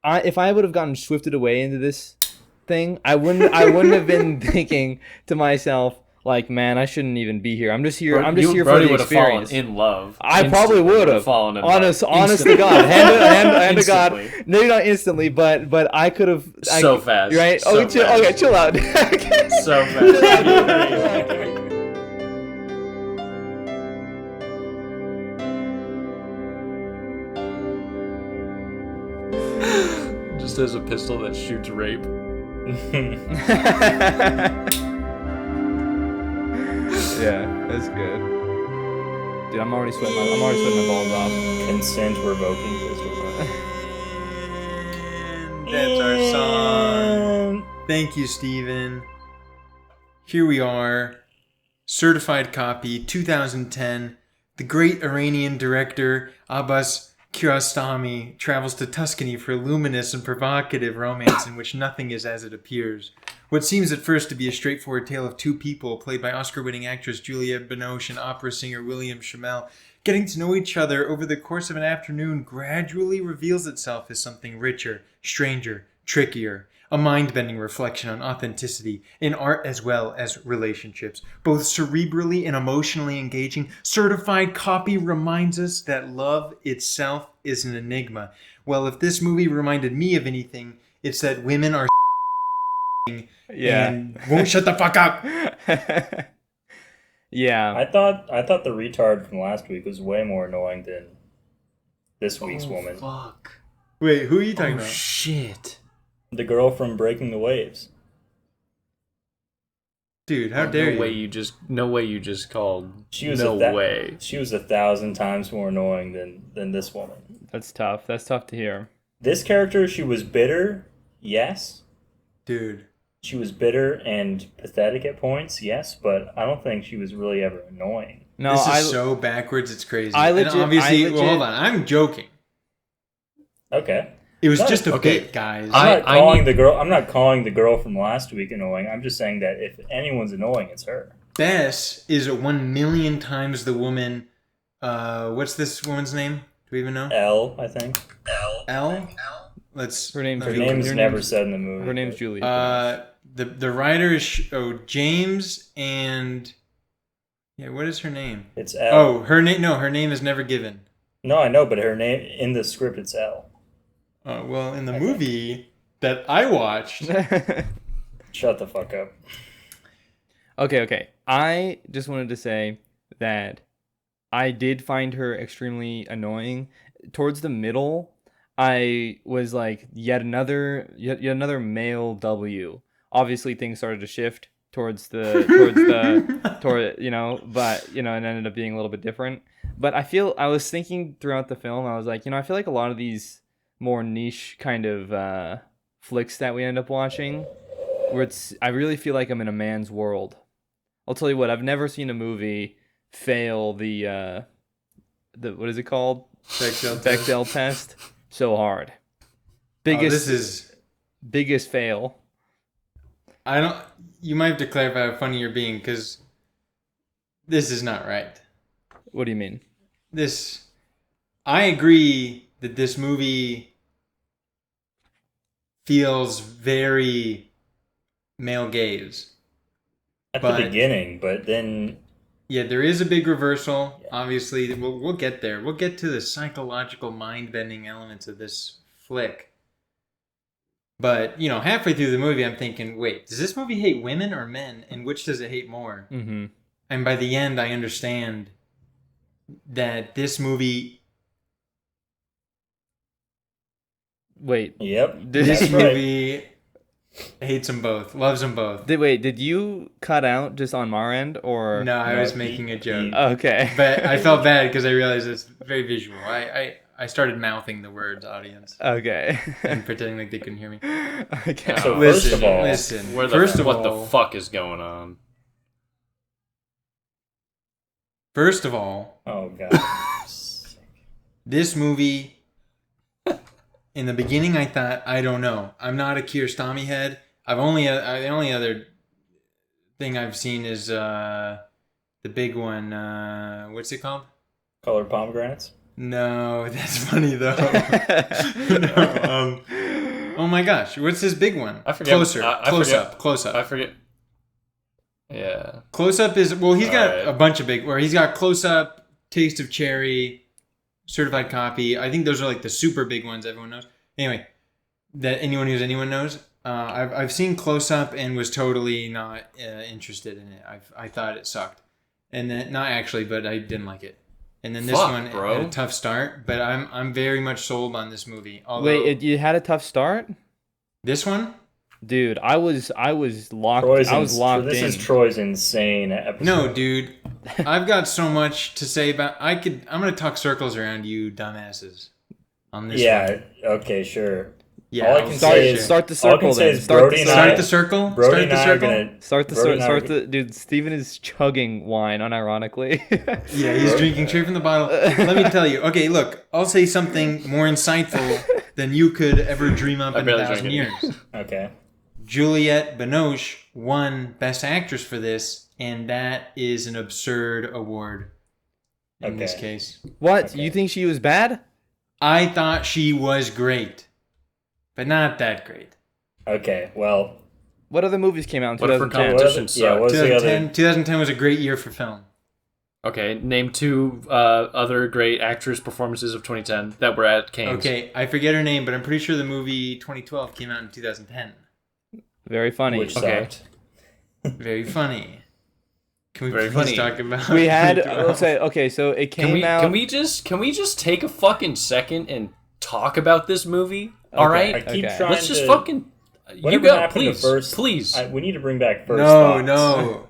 if I would have gotten swifted away into this thing, I wouldn't have been thinking to myself like, man, I shouldn't even be here. I'm just here. I'm just here for the experience. Fallen in love. I probably would have fallen in honest love. to God, hand to God. Maybe not instantly, but I could have. So fast. You're right. So Okay, chill out. So fast. Just as a pistol that shoots rape. Yeah, that's good. Dude, I'm already sweating my balls off. Consent revoking pistol. That's our song. Thank you, Steven. Here we are. Certified copy, 2010. The great Iranian director Abbas Kiarostami travels to Tuscany for a luminous and provocative romance in which nothing is as it appears. What seems at first to be a straightforward tale of two people, played by Oscar-winning actress Juliette Binoche and opera singer William Shamel, getting to know each other over the course of an afternoon gradually reveals itself as something richer, stranger, trickier. A mind-bending reflection on authenticity in art as well as relationships. Both cerebrally and emotionally engaging, Certified Copy reminds us that love itself is an enigma. Well, if this movie reminded me of anything, it's that women are and won't shut the fuck up. Yeah. I thought the retard from last week was way more annoying than this week's woman. Fuck. Wait, who are you talking about? Shit. The girl from Breaking the Waves. Dude, how dare you? No way you just called. She was no way. She was 1,000 times more annoying than this woman. That's tough. That's tough to hear. This character, she was bitter, yes. Dude. She was bitter and pathetic at points, yes, but I don't think she was really ever annoying. No, this is so backwards, it's crazy. Well, hold on, I'm joking. Okay. It was just a bit, guys. I'm not calling the girl from last week annoying. I'm just saying that if anyone's annoying, it's her. Bess is 1,000,000 times the woman. What's this woman's name? Do we even know? Elle, I think. Elle? Her name's never said in the movie. Her name's Julie. The writer is James and what is her name? It's Elle. Oh, her name. No, her name is never given. No, I know, but her name in the script it's Elle. Well, in the movie that I watched... Shut the fuck up. Okay. I just wanted to say that I did find her extremely annoying. Towards the middle, I was like, yet another male W. Obviously, things started to shift and it ended up being a little bit different. But I was thinking throughout the film, I was like, I feel like a lot of these more niche kind of flicks that we end up watching, where I really feel like I'm in a man's world. I'll tell you what, I've never seen a movie fail the what is it called? Bechdel test so hard. Biggest fail. You might have to clarify how funny you're being, because this is not right. What do you mean? I agree that this movie feels very male gaze. At the beginning, but then... Yeah, there is a big reversal. Yeah. Obviously, we'll get there. We'll get to the psychological mind-bending elements of this flick. But, halfway through the movie, I'm thinking, wait, does this movie hate women or men? And which does it hate more? Mm-hmm. And by the end, I understand that this movie... Wait. Yep. This movie hates them both, loves them both. Did you cut out just on our end, or... No, I was making a joke. Okay. But I felt bad because I realized it's very visual. I started mouthing the words, audience. Okay. And pretending like they couldn't hear me. Okay. So listen. What the fuck is going on? First of all... Oh, God. This movie... In the beginning, I thought, I don't know. I'm not a Kiarostami head. The only other thing I've seen is the big one. What's it called? Colored Pomegranates? No, that's funny though. Oh my gosh, what's his big one? I forget. Closer. Close up. I forget. Yeah. Close up is, well, he's got Alright. a bunch of big, where he's got Close Up, Taste of Cherry, Certified Copy. I think those are like the super big ones everyone knows. Anyway, that anyone knows. I've seen Close Up and was totally not interested in it. I thought it sucked. And then, not actually, but I didn't like it. And then this one bro. had a tough start, but I'm very much sold on this movie. Although, Wait, you had a tough start, this one? dude. I was locked. Troy's I was locked this in. is Troy's insane episode. No, dude. I've got so much to say about. I'm gonna talk circles around you, dumbasses. On this. Yeah. one. Okay. Sure. Yeah. All I I'll can say say it. is Start the all I circle can say then. is Start Brody the and circle. Start the circle. Brody Start and the I are circle. gonna. Start the Brody and I are start the dude. Steven is chugging wine, unironically. Yeah, he's drinking straight from the bottle. Let me tell you. Okay, look. I'll say something more insightful than you could ever dream up I in a barely 1,000 drink years. Okay. Juliette Binoche won Best Actress for this, and that is an absurd award in this Okay. case. What? Okay. You think she was bad? I thought she was great, but not that great. Okay. Well. What other movies came out in What if her 2010? competition Yeah. sucked? What's the 2010, other? 2010 was a great year for film. Okay, name two other great actress performances of 2010 that were at Cannes. Okay, I forget her name, but I'm pretty sure the movie 2012 came out in 2010. Very funny. Which Okay. sucked. Very funny. Can we Very please funny. talk about We had 2012? let's say okay, so it came out. Can we just take a fucking second and talk about this movie? All Okay. right, I keep Okay. trying let's just to. fucking. You Whatever go, happened to please, first- please. We need to bring back first. No, thoughts. no.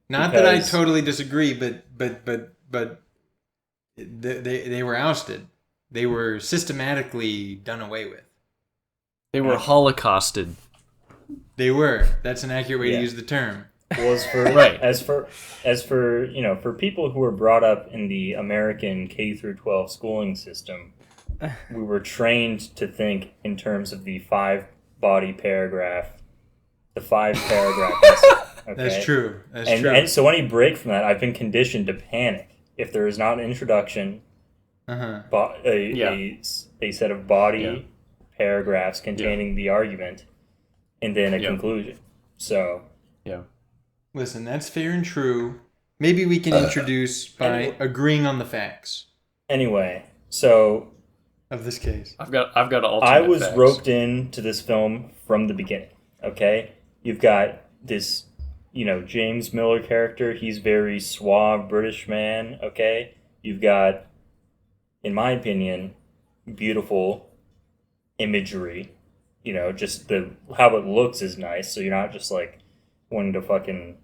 Not that I Because- totally disagree, but they were ousted. They were systematically done away with. They were holocausted. They were. That's an accurate way Yeah. to use the term. Was for Right. as for for people who were brought up in the American K through 12 schooling system, we were trained to think in terms of the 5-body paragraph, the 5-paragraph essay. Okay? That's true. That's And true. and so any break from that, I've been conditioned to panic if there is not an introduction, Uh-huh. a set of body Yeah. paragraphs containing the argument, and then a Yeah. conclusion. So. Yeah. Listen, that's fair and true. Maybe we can introduce by anyway. agreeing on the facts Anyway, so of this case. I've got alternate I was facts. roped into this film from the beginning. Okay, you've got this, James Miller character. He's very suave British man. Okay, you've got, in my opinion, beautiful imagery. Just how it looks is nice. So you're not just like wanting to fucking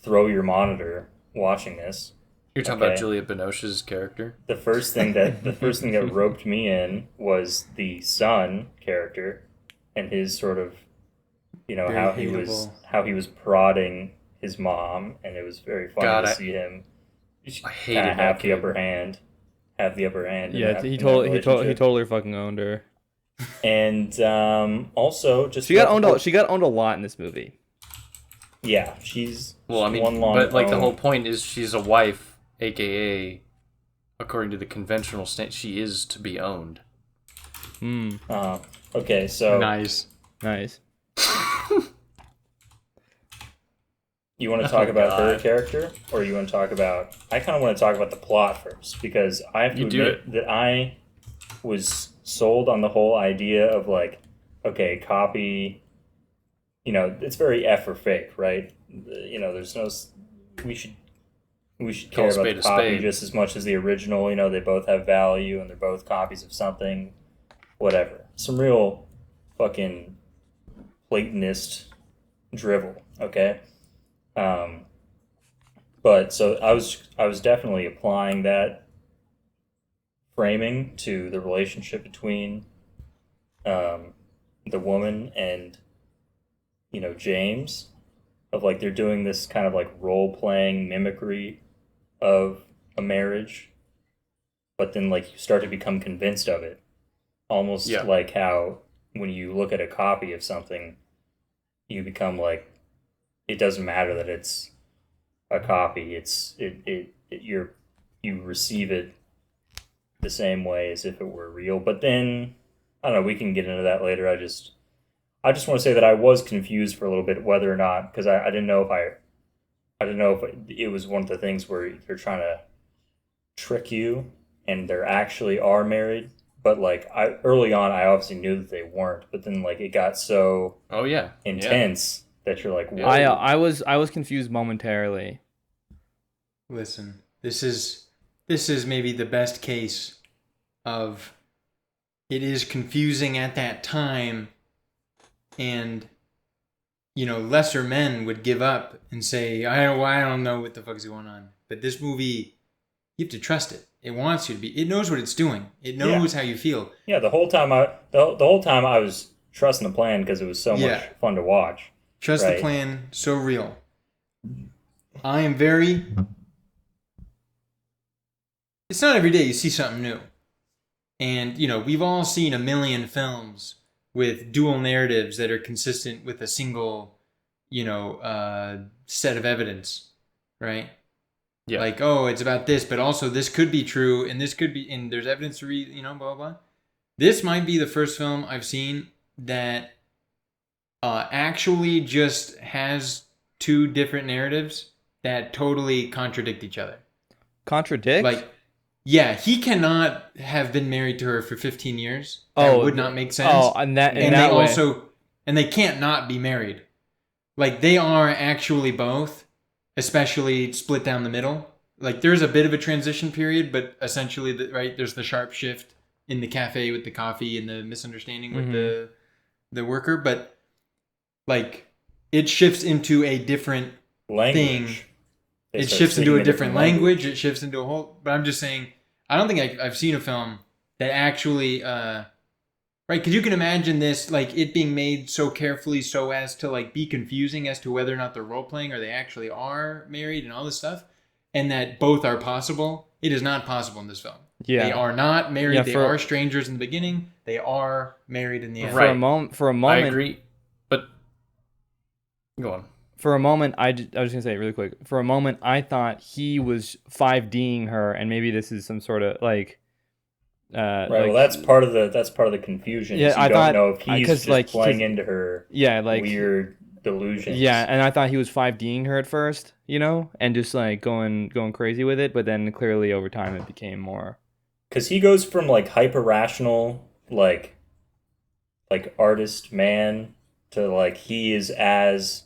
throw your monitor watching this. You're talking Okay. about Juliette Binoche's character. The first thing that roped me in was the son character and his sort of Very how he was prodding his mom, and it was very funny God, to I- see him I hated kind of that have the kid. upper hand. in Yeah, that- he in that totally relationship. fucking owned her. And also just She got owned a lot in this movie. Yeah, she's Well, I mean, one long but like the own. whole point is she's a wife, aka, according to the conventional stance, she is to be owned. Hmm. Okay, so Nice. Nice. you want to talk about her God. character, or you want to talk about? I kind of want to talk about the plot first, because I have to You do admit that I was sold on the whole idea of like, okay, copy. It's very F or fake, right? There's no. We should Call care a about spade the a copy spade. just as much as the original. They both have value, and they're both copies of something. Whatever. Some real fucking Platonist drivel. Okay. But so I was definitely applying that framing to the relationship between the woman and James, of like they're doing this kind of like role playing mimicry of a marriage, but then like you start to become convinced of it, almost Yeah. like how when you look at a copy of something, you become like, it doesn't matter that it's a copy. You receive it the same way as if it were real. But then I don't know. We can get into that later. I just want to say that I was confused for a little bit whether or not, because I didn't know if I didn't know if it was one of the things where they're trying to trick you and they actually are married. But like early on, I obviously knew that they weren't. But then like it got so Oh yeah. intense that you're like, whoa. I was confused momentarily. Listen, this is maybe the best case of it is confusing at that time, and lesser men would give up and say, I don't know what the fuck is going on. But this movie, you have to trust it. It wants you to be. It knows what it's doing. It knows how you feel. Yeah, the whole time I was trusting the plan because it was so much fun to watch. Trust the plan, so real. I am very. It's not every day you see something new, and we've all seen a million films with dual narratives that are consistent with a single, set of evidence, right? Yeah. Like, oh, it's about this, but also this could be true, and this could be, and there's evidence to read, blah, blah, blah. This might be the first film I've seen that actually just has two different narratives that totally contradict each other. Contradict? Like, yeah, he cannot have been married to her for 15 years. That would not make sense. Oh, and they can't not be married. Like, they are actually both, especially split down the middle. Like, there's a bit of a transition period, but essentially, there's the sharp shift in the cafe with the coffee and the misunderstanding with the worker. But, like, it shifts into a different thing. It shifts into a different language. It shifts into a whole... But I'm just saying, I don't think I've seen a film that actually... right, because you can imagine this, like, it being made so carefully so as to, like, be confusing as to whether or not they're role-playing or they actually are married and all this stuff, and that both are possible. It is not possible in this film. Yeah. They are not married. They are strangers in the beginning. They are married in the end. For a moment, I agree, but go on. For a moment, I was going to say it really quick. For a moment, I thought he was 5D'ing her, and maybe this is some sort of like. Right. Well, that's part of the confusion. Yeah, I don't know if he's just like, playing into her. Yeah, like weird delusions. Yeah, and I thought he was 5D'ing her at first, and just like going crazy with it. But then clearly over time it became more. Because he goes from like hyper rational, like artist man to like he has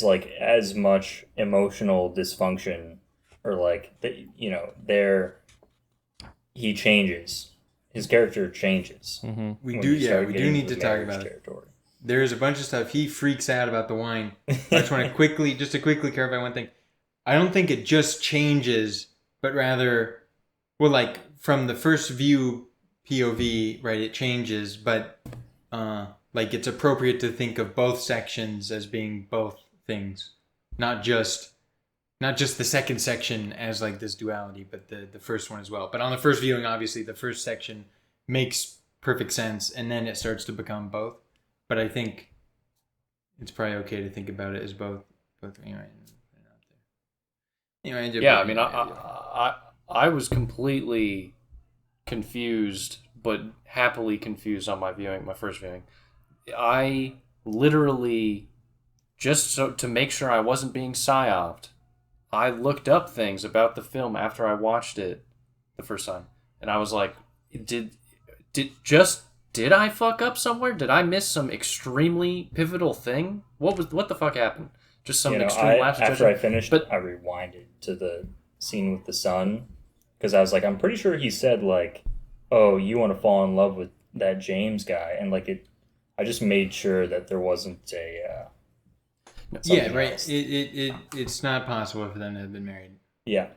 like as much emotional dysfunction or like he changes. His character changes. Mm-hmm. We do need to talk about territory. It. There's a bunch of stuff. He freaks out about the wine. I just want to quickly clarify one thing. I don't think it just changes, but rather, well, like from the first view POV, right? It changes, but like it's appropriate to think of both sections as being both things, not just the second section as like this duality, but the first one as well. But on the first viewing, obviously, the first section makes perfect sense, and then it starts to become both. But I think it's probably okay to think about it as both. Anyway, yeah, I mean, I was completely confused, but happily confused on my first viewing. I literally, just to make sure I wasn't being psyoped, I looked up things about the film after I watched it the first time, and I was like, did I fuck up somewhere? Did I miss some extremely pivotal thing? What the fuck happened? Just some extreme lapse of judgment? After I finished, I rewinded to the scene with the son, because I was like, I'm pretty sure he said like, oh, you want to fall in love with that James guy, and like I just made sure that there wasn't a yeah, right. It's not possible for them to have been married. Yeah.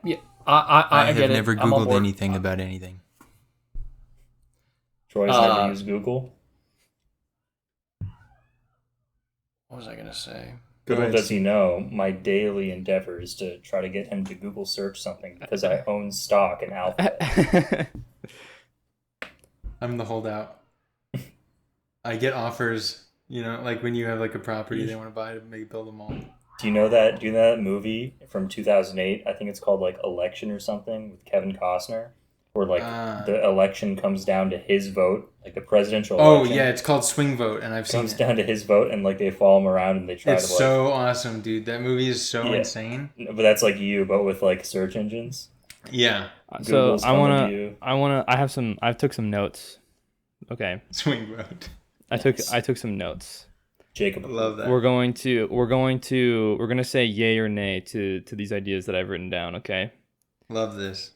I have never Googled anything about anything. Troy's never used Google. What was I gonna say? Little does he know, my daily endeavor is to try to get him to Google search something because I own stock in Alphabet. I'm the holdout. I get offers, like when you have like a property they want to buy to build a mall. Do you know that movie from 2008? I think it's called like Election or something with Kevin Costner. where like the election comes down to his vote, like the presidential Oh election. yeah, it's called Swing Vote, and I've seen Comes it. down to his vote, and like they follow him around, and they try It's to like. so awesome, dude. That movie is so Yeah. insane. But that's like you, but with like search engines. Yeah, So Google's coming to you. I took some notes. Okay. Swing Vote. I took some notes. Jacob, I love that. We're gonna say yay or nay to these ideas that I've written down, okay? Love this.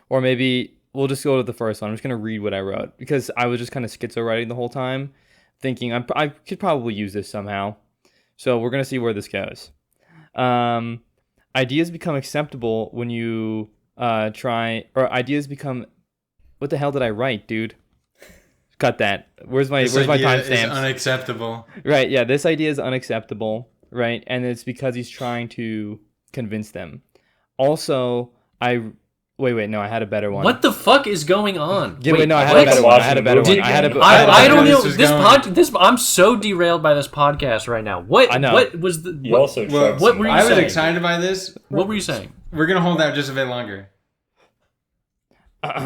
Or maybe we'll just go to the first one. I'm just gonna read what I wrote because I was just kind of schizo writing the whole time, thinking I could probably use this somehow. So we're gonna see where this goes. Ideas become acceptable when you ideas become. What the hell did I write, dude? Cut that. Where's my This timestamps? idea is unacceptable. Right, yeah, this idea is unacceptable, right? And it's because he's trying to convince them. Also, wait, no, I had a better one. What the fuck is going on? Yeah, wait, no, I had what? a better one. I had a better one. Did- I had a I don't This know is this going. this. I'm so derailed by this podcast right now. What? I know. What was the? you What, also well, chugged what some were you I was saying? excited by this. what were you saying? We're gonna hold out just a bit longer.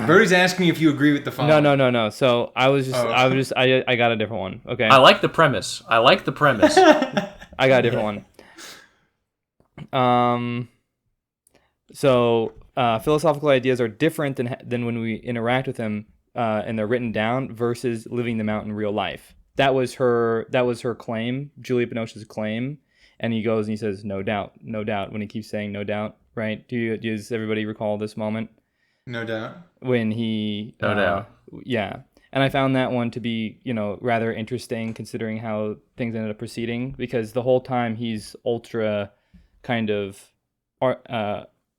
Brody's asking if you agree with the following. No. So I got a different one. Okay. I like the premise. I I got a different one. So philosophical ideas are different than when we interact with them, and they're written down versus living them out in real life. That was her claim, Julia Binoche's claim, and he goes and he says, "No doubt," when he keeps saying "no doubt." Right? Does everybody recall this moment? No doubt. When he No doubt. Yeah. And I found that one to be, rather interesting considering how things ended up proceeding, because the whole time he's ultra kind of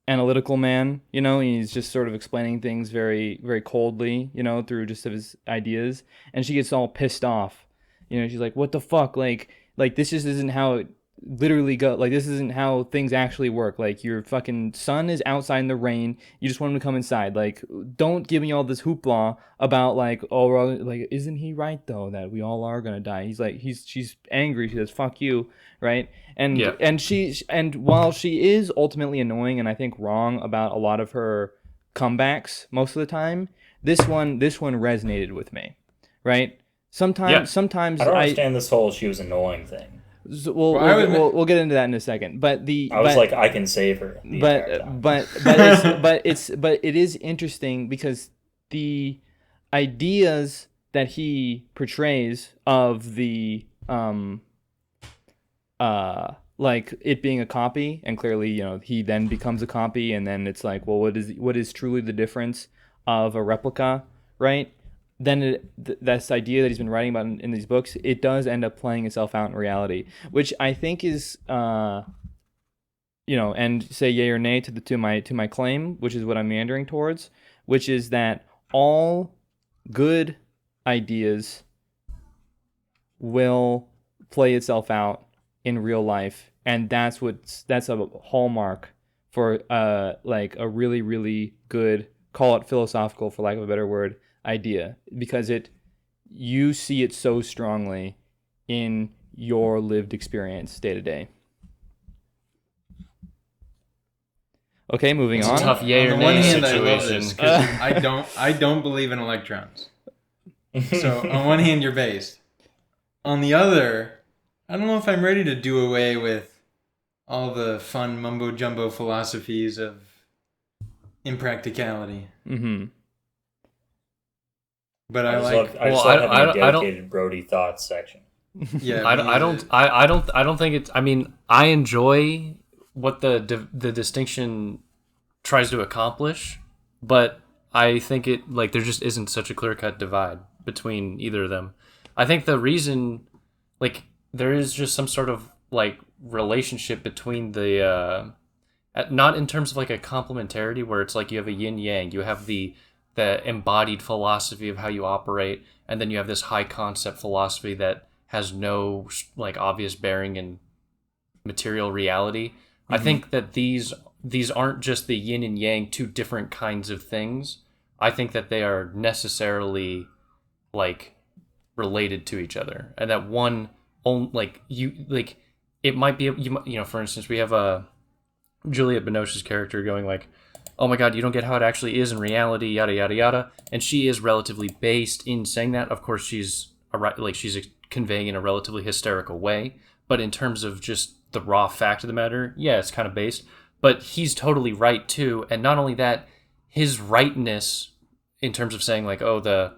analytical man, he's just sort of explaining things very, very coldly, through just his ideas. And she gets all pissed off. She's like, what the fuck? Like this just isn't how it literally go. Like, this isn't how things actually work. Like, your fucking son is outside in the rain. You just want him to come inside. Like, don't give me all this hoopla about isn't he right though that we all are gonna die? He's like, she's angry. She says, "Fuck you," right? And Yeah. and while she is ultimately annoying and I think wrong about a lot of her comebacks most of the time, this one resonated with me, right? Sometimes I don't understand this whole she was annoying thing. So we'll get into that in a second. But I was like, I can save her. the entire time. but it is interesting because the ideas that he portrays of the like it being a copy, and clearly he then becomes a copy, and then it's like, well, what is truly the difference of a replica, right? Then this idea that he's been writing about in these books, it does end up playing itself out in reality, which I think is, and say yay or nay to my claim, which is what I'm meandering towards, which is that all good ideas will play itself out in real life, and that's a hallmark for like a really, really good, call it philosophical for lack of a better word, idea, because you see it so strongly in your lived experience day to day. Okay, moving It's on. a tough yay or On the one nay hand, I love situation. this because I don't believe in electrons. So on one hand, you're based. On the other, I don't know if I'm ready to do away with all the fun mumbo jumbo philosophies of impracticality. Mm-hmm. But I I just like. love, I just Well, love I having don't- a dedicated Brody thoughts section. Yeah, I don't think it's. I mean, I enjoy what the distinction tries to accomplish, but I think it there just isn't such a clear cut divide between either of them. I think the reason there is just some sort of relationship between the not in terms of a complementarity where it's like you have a yin yang, you have the embodied philosophy of how you operate, and then you have this high concept philosophy that has no obvious bearing in material reality. I think that these aren't just the yin and yang, two different kinds of things. I think that they are necessarily related to each other, and that one it might be for instance, we have Juliette Binoche's character going like, oh my god, you don't get how it actually is in reality, yada yada yada, and she is relatively based in saying that. Of course, she's conveying in a relatively hysterical way, but in terms of just the raw fact of the matter, yeah, it's kind of based. But he's totally right too, and not only that, his rightness in terms of saying like, oh, the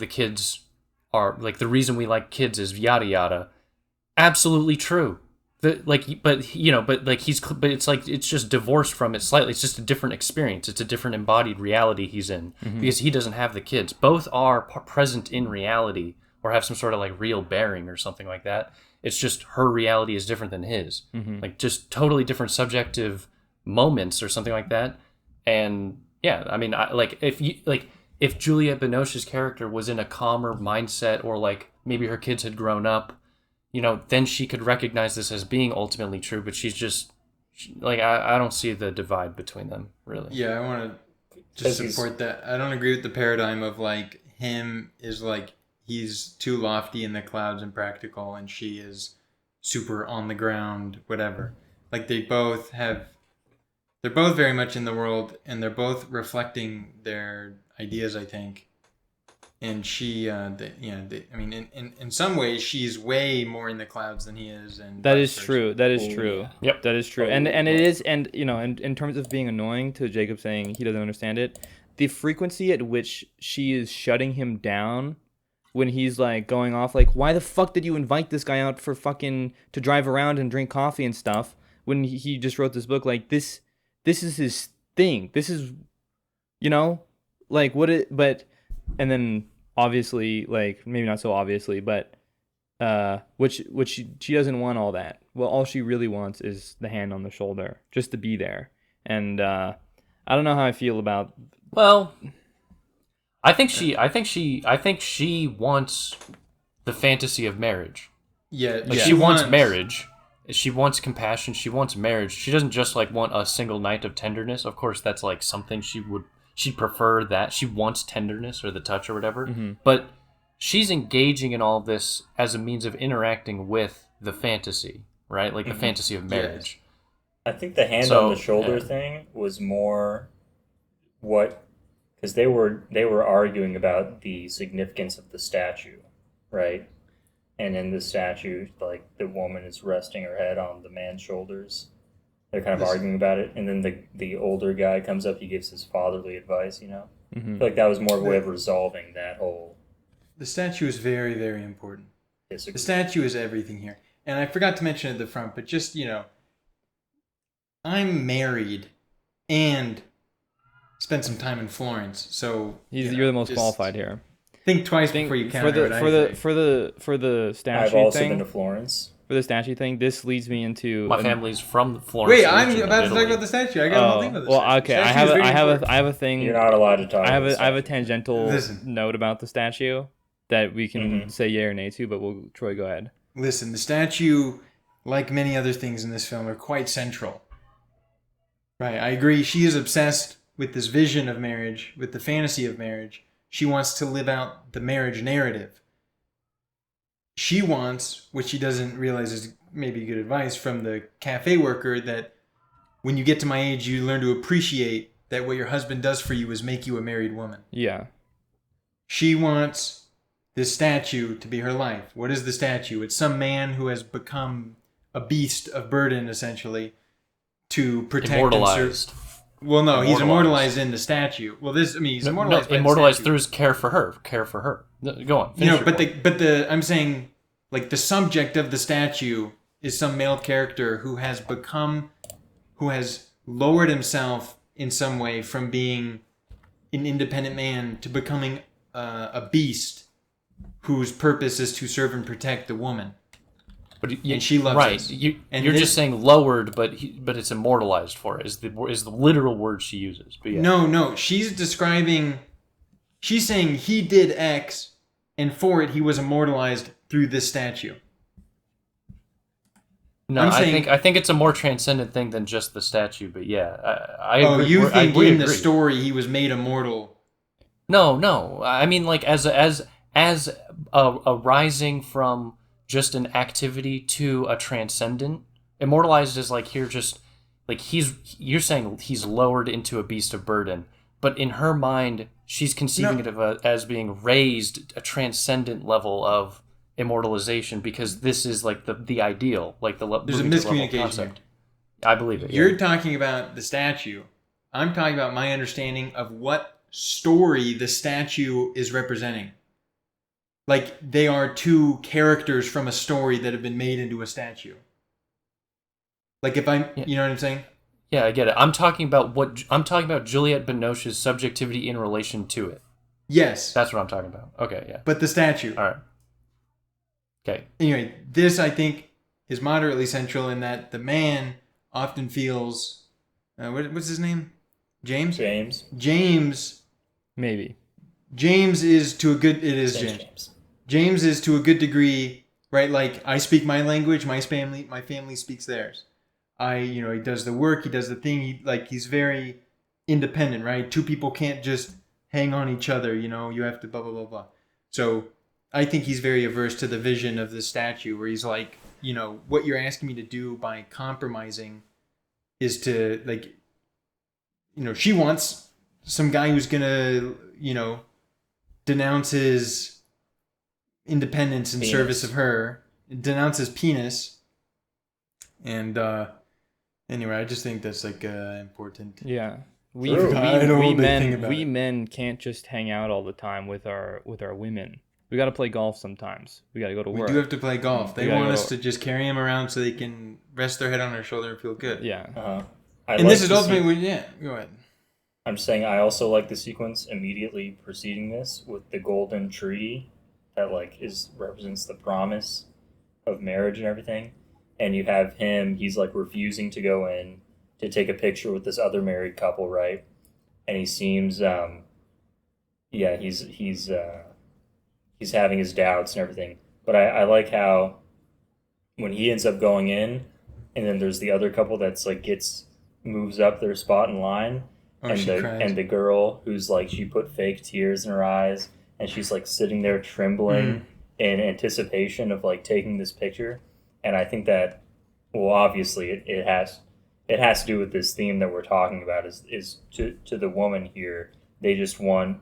kids are like, the reason we like kids is yada yada, absolutely true. But it's like, it's just divorced from it slightly. It's just a different experience. It's a different embodied reality he's in, because he doesn't have the kids. Both are present in reality or have some sort of like real bearing or something like that. It's just her reality is different than his, like just totally different subjective moments or something like that. And yeah, I mean, if Juliette Binoche's character was in a calmer mindset, or like maybe her kids had grown up, then she could recognize this as being ultimately true. But she's just like, I don't see the divide between them, really. Yeah, I want to just support that. I don't agree with the paradigm of like him is like he's too lofty in the clouds and practical, and she is super on the ground, whatever. Like they're both very much in the world, and they're both reflecting their ideas, I think. And she, in some ways, she's way more in the clouds than he is, and that is true. That is true. Yeah. Yep, that is true. And it is, and in terms of being annoying to Jacob saying he doesn't understand it, the frequency at which she is shutting him down when he's like going off, like, why the fuck did you invite this guy out for fucking to drive around and drink coffee and stuff when he just wrote this book? Like this is his thing. This is, like what it, but. And then obviously, like maybe not so obviously, but which she doesn't want all that. Well, all she really wants is the hand on the shoulder, just to be there. And I don't know how I feel about. Well, I think she wants the fantasy of marriage. Yeah, like she wants marriage. She wants compassion. She wants marriage. She doesn't just like want a single night of tenderness. Of course, that's like something she'd prefer that. She wants tenderness or the touch or whatever. But she's engaging in all of this as a means of interacting with the fantasy, right? Like the fantasy of marriage. I think the hand on the shoulder thing was more because they were arguing about the significance of the statue, right? And in the statue, like the woman is resting her head on the man's shoulders. They're kind of arguing about it, and then the older guy comes up. He gives his fatherly advice. I feel like that was more of a way of resolving that whole. The statue is very, very important. Disagree. The statue is everything here, and I forgot to mention at the front, but just I'm married, and spent some time in Florence, so you're the most qualified here. Think twice before you counter for the statue. I've also been to Florence. For the statue thing, this leads me into my family's from Florence. Wait, I'm about to talk about the statue. I got a whole thing about the statue. Okay. I have a thing. You're not allowed to talk. I have a tangential note about the statue that we can say yay or nay to, but Troy, go ahead. Listen, the statue, like many other things in this film, are quite central. Right, I agree. She is obsessed with this vision of marriage, with the fantasy of marriage. She wants to live out the marriage narrative. She wants, which she doesn't realize is maybe good advice from the cafe worker, that when you get to my age, you learn to appreciate that what your husband does for you is make you a married woman. Yeah. She wants this statue to be her life. What is the statue? It's some man who has become a beast of burden, essentially, to protect immortalized. Well, no, he's immortalized in the statue. Well, he's immortalized through his care for her. Go on. I'm saying, like, the subject of the statue is some male character who has lowered himself in some way from being an independent man to becoming a beast whose purpose is to serve and protect the woman. And she loves it. You're just saying lowered, but it's immortalized for it, is the literal word she uses. But yeah. No. She's saying he did X, and for it he was immortalized through this statue. No, I think it's a more transcendent thing than just the statue. But yeah, I agree. Oh, you think in the story he was made immortal? No. I mean, like as a rising from just an activity to a transcendent, Immortalized is like here, just like you're saying he's lowered into a beast of burden, but in her mind, she's conceiving it as being raised a transcendent level of immortalization, because this is like the ideal, like There's a moving to the level of miscommunication concept. I believe it. You're talking about the statue. I'm talking about my understanding of what story the statue is representing. Like, they are two characters from a story that have been made into a statue. Like, if I'm, you know what I'm saying? Yeah, I get it. I'm talking about Juliette Binoche's subjectivity in relation to it. Yes. That's what I'm talking about. Okay, yeah. But the statue. All right. Okay. Anyway, this, I think, is moderately central in that the man often feels... what's his name? James? James. Maybe. James is to a good... It is James. James is to a good degree, right? Like, I speak my language, my family speaks theirs. He does the work, he does the thing. He's very independent, right? Two people can't just hang on each other, you have to blah, blah, blah, blah. So I think he's very averse to the vision of the statue where he's like, what you're asking me to do by compromising is to, like, she wants some guy who's going to, denounce his independence in service of her, denounce his penis. And, anyway, I just think that's like important. Yeah, we men can't just hang out all the time with our women. We got to play golf sometimes. We got to go to work. We do have to play golf. They want us to just carry him around so they can rest their head on our shoulder and feel good. Yeah. And this is ultimately, go ahead. I'm just saying I also like the sequence immediately preceding this with the golden tree that represents the promise of marriage and everything. And you have him, he's like refusing to go in to take a picture with this other married couple, right? And he seems, he's having his doubts and everything. But I like how when he ends up going in, and then there's the other couple that's like moves up their spot in line, and the girl who's like, she put fake tears in her eyes, and she's like sitting there trembling in anticipation of like taking this picture. And I think that, well, obviously it has to do with this theme that we're talking about. Is to the woman here, they want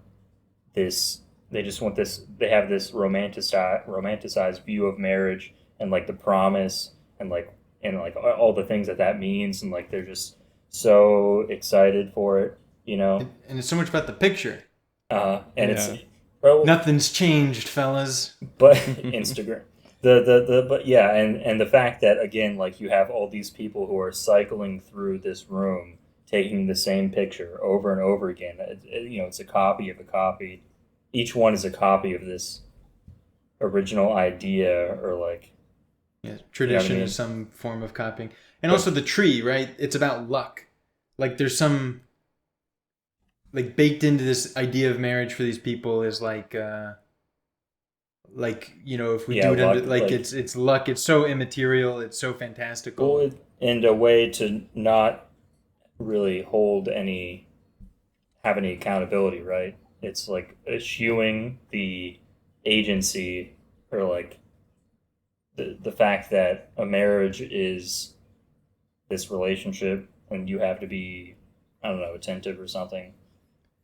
this. They have this romanticized view of marriage and like the promise and all the things that means, and like they're just so excited for it, And it's so much about the picture. It's nothing's changed, fellas. But Instagram. And the fact that, again, like, you have all these people who are cycling through this room taking the same picture over and over again. It's a copy of a copy. Each one is a copy of this original idea, or like, tradition is some form of copying. And also the tree, right? It's about luck. Like, there's some, like, baked into this idea of marriage for these people is like if we do it luck, under, it's luck. It's so immaterial. It's so fantastical. Well, and a way to not really have any accountability, right? It's like eschewing the agency, or like the fact that a marriage is this relationship and you have to be, I don't know, attentive or something.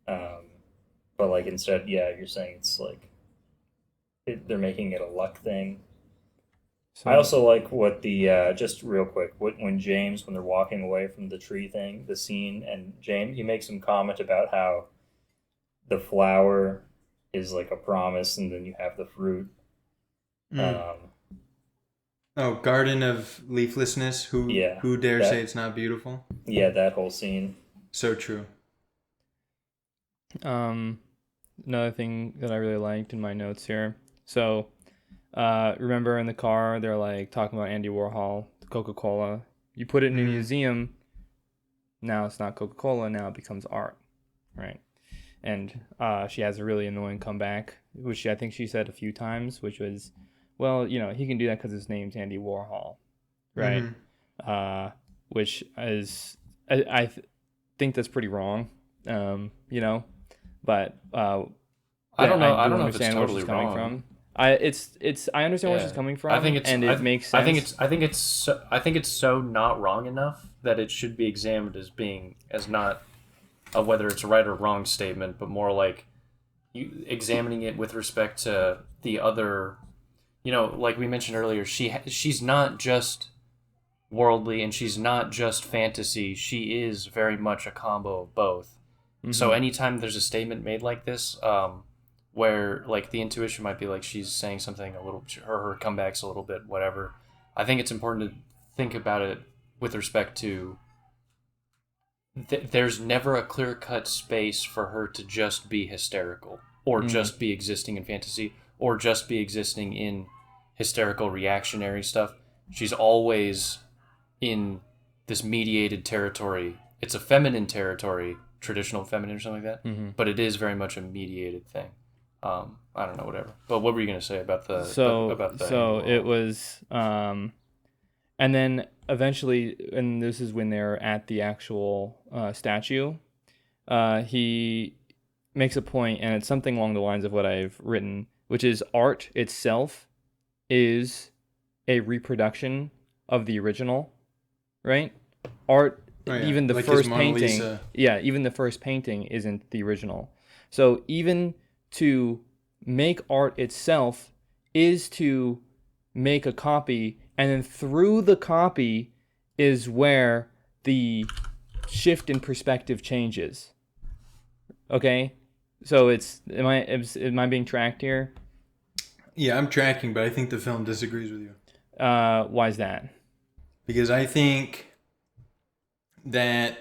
But like instead, you're saying it's like they're making it a luck thing. So, I also like what the just real quick when they're walking away from the tree thing, the scene, and James, he makes some comment about how the flower is like a promise, and then you have the fruit. Garden of Leaflessness. Who dare say it's not beautiful? Yeah, that whole scene. So true. Another thing that I really liked in my notes here. So, remember in the car, they're like talking about Andy Warhol, Coca-Cola. You put it in a museum, now it's not Coca-Cola, now it becomes art, right? And she has a really annoying comeback, which I think she said a few times, which was, well, he can do that because his name's Andy Warhol, right? Which is, I think that's pretty wrong, but I don't know if it's totally wrong. I understand where she's coming from. I think it's and it makes sense. I think it's so not wrong enough that it should be examined as being as not a whether it's a right or wrong statement, but more like you examining it with respect to the other. Like we mentioned earlier, she's not just worldly and she's not just fantasy. She is very much a combo of both. Mm-hmm. So anytime there's a statement made like this, where like the intuition might be like she's saying something a little, her comeback's a little bit whatever, I think it's important to think about it with respect to there's never a clear-cut space for her to just be hysterical or just be existing in fantasy or just be existing in hysterical reactionary stuff. She's always in this mediated territory. It's a feminine territory, traditional feminine or something like that, but it is very much a mediated thing. I don't know, whatever. But what were you going to say about the... So it was... and then eventually, and this is when they're at the actual statue, he makes a point, and it's something along the lines of what I've written, which is art itself is a reproduction of the original, right? Art, even the like first painting, even the first painting isn't the original. So even to make art itself is to make a copy, and then through the copy is where the shift in perspective changes. Okay? So am I being tracked here? Yeah, I'm tracking, but I think the film disagrees with you. Why is that? Because I think that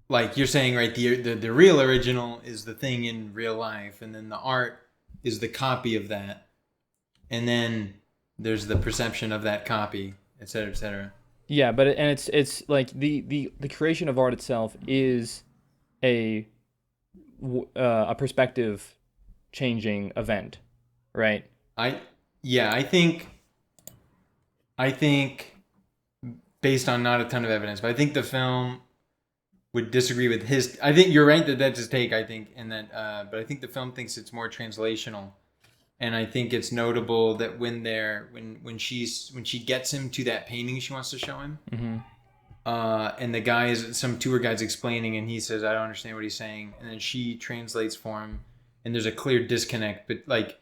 like you're saying, right, the real original is the thing in real life, and then the art is the copy of that. And then there's the perception of that copy, et cetera, et cetera. Yeah, but it's like the creation of art itself is a perspective changing event, right? I think based on not a ton of evidence, but I think the film would disagree with his. I think you're right that that's his take. I think, and that, but I think the film thinks it's more translational, and I think it's notable that when she gets him to that painting she wants to show him, and some tour guide's explaining, and he says, "I don't understand what he's saying," and then she translates for him, and there's a clear disconnect. But like,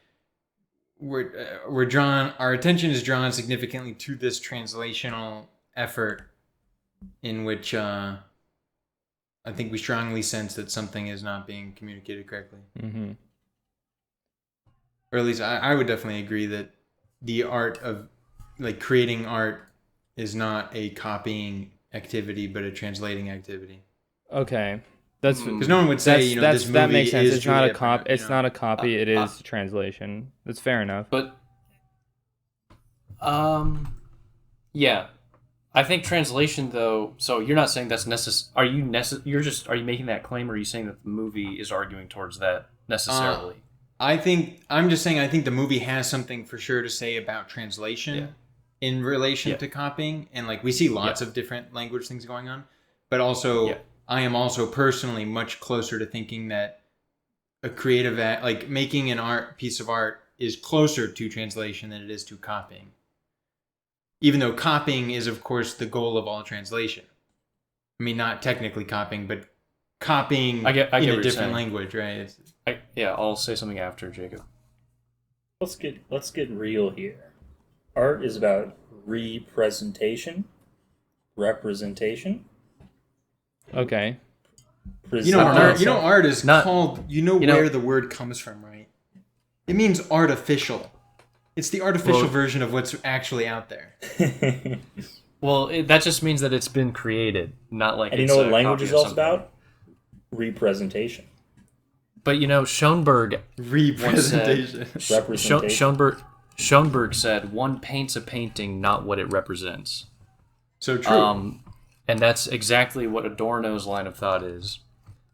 our attention is drawn significantly to this translational effort, in which I think we strongly sense that something is not being communicated correctly. Mm-hmm. Or at least I would definitely agree that the art of like creating art is not a copying activity, but a translating activity. Okay. That's because no one would say, this movie that makes sense. is It's not a copy. It's not a copy. It is translation. That's fair enough. But, yeah, I think translation though. So you're not saying that's necessary. Are you making that claim, or are you saying that the movie is arguing towards that necessarily? I'm just saying I think the movie has something for sure to say about translation in relation to copying, and like we see lots of different language things going on, but also. I am also personally much closer to thinking that a creative act, like making an piece of art, is closer to translation than it is to copying. Even though copying is, of course, the goal of all translation. I mean, not technically copying, but copying in a different language, right? I'll say something after, Jacob. Let's get real here. Art is about representation, representation. Okay. Art is called. Where the word comes from, right? It means artificial. It's the artificial version of what's actually out there. Well, that just means that it's been created, not like. And you know what language is also about? Representation. But Schoenberg. Representation. Schoenberg said, "One paints a painting, not what it represents." So true. And that's exactly what Adorno's line of thought is.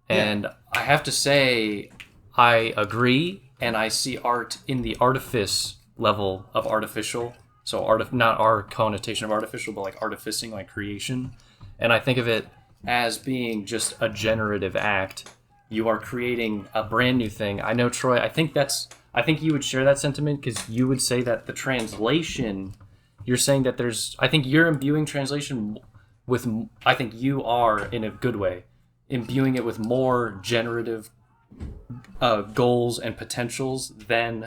And I have to say, I agree, and I see art in the artifice level of artificial. So not our connotation of artificial, but like artificing, like creation. And I think of it as being just a generative act You are creating a brand new thing. I know, Troy. I think you would share that sentiment because you would say that the translation. You're saying that there's. I think you're imbuing translation with. I think you are in a good way, imbuing it with more generative goals and potentials than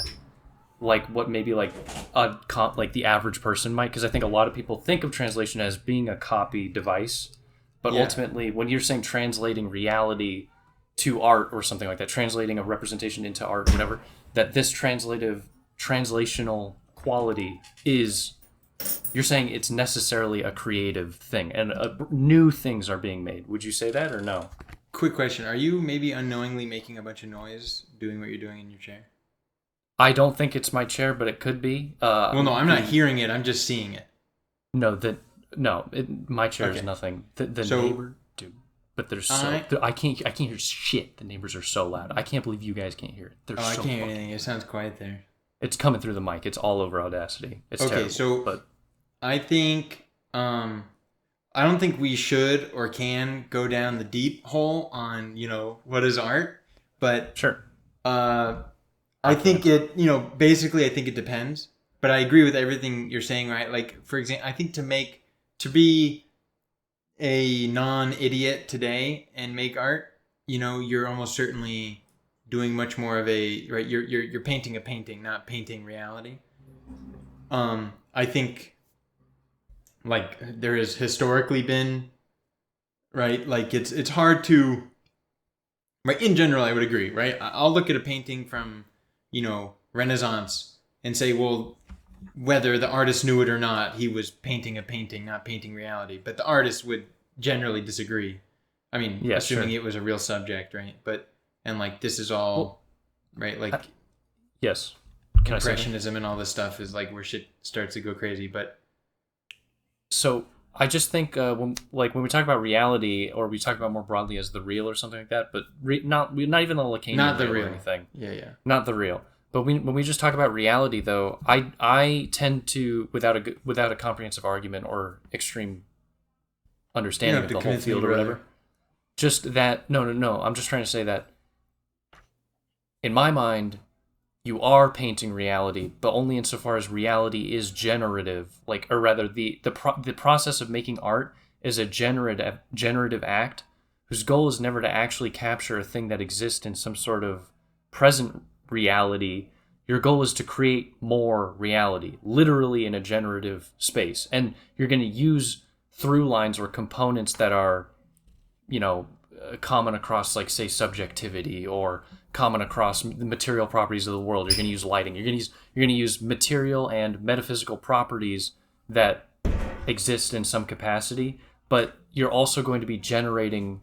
like what maybe like like the average person might. Because I think a lot of people think of translation as being a copy device, but ultimately, when you're saying translating reality to art or something like that, translating a representation into art, whatever, that this translational quality is, you're saying it's necessarily a creative thing and new things are being made. Would you say that or no? Quick question. Are you maybe unknowingly making a bunch of noise doing what you're doing in your chair? I don't think it's my chair, but it could be. Well, no, I'm not hearing it. I'm just seeing it. My chair is nothing. The neighbor, dude. But there's I can't hear shit. The neighbors are so loud. I can't believe you guys can't hear it. I can't hear anything. It sounds quiet there. It's coming through the mic. It's all over Audacity. It's okay. Terrible, But I think I don't think we should or can go down the deep hole on what is art, but sure. I think it basically I think it depends. But I agree with everything you're saying, right? Like, for example, I think to be a non-idiot today and make art, you're almost certainly doing much more of you're painting a painting, not painting reality. I think like there has historically been, right? Like it's hard to, right? In general, I would agree, right? I'll look at a painting from, Renaissance and say, well, whether the artist knew it or not, he was painting a painting, not painting reality. But the artist would generally disagree. I mean, assuming it was a real subject, right? And like this is all, right? Like, yes, Impressionism and all this stuff is like where shit starts to go crazy. But so I just think when we talk about reality, or we talk about more broadly as the real or something like that, but not even the Lacanian not the real or anything. Yeah. Not the real. But when we just talk about reality, though, I tend to, without a comprehensive argument or extreme understanding of the whole field or whatever, just that no. I'm just trying to say that in my mind, you are painting reality, but only insofar as reality is generative. Or rather, the process of making art is a generative act whose goal is never to actually capture a thing that exists in some sort of present reality. Your goal is to create more reality, literally in a generative space. And you're going to use through lines or components that are, common across, like, say, subjectivity, or common across the material properties of the world. You're going to use lighting. You're going to use material and metaphysical properties that exist in some capacity, but you're also going to be generating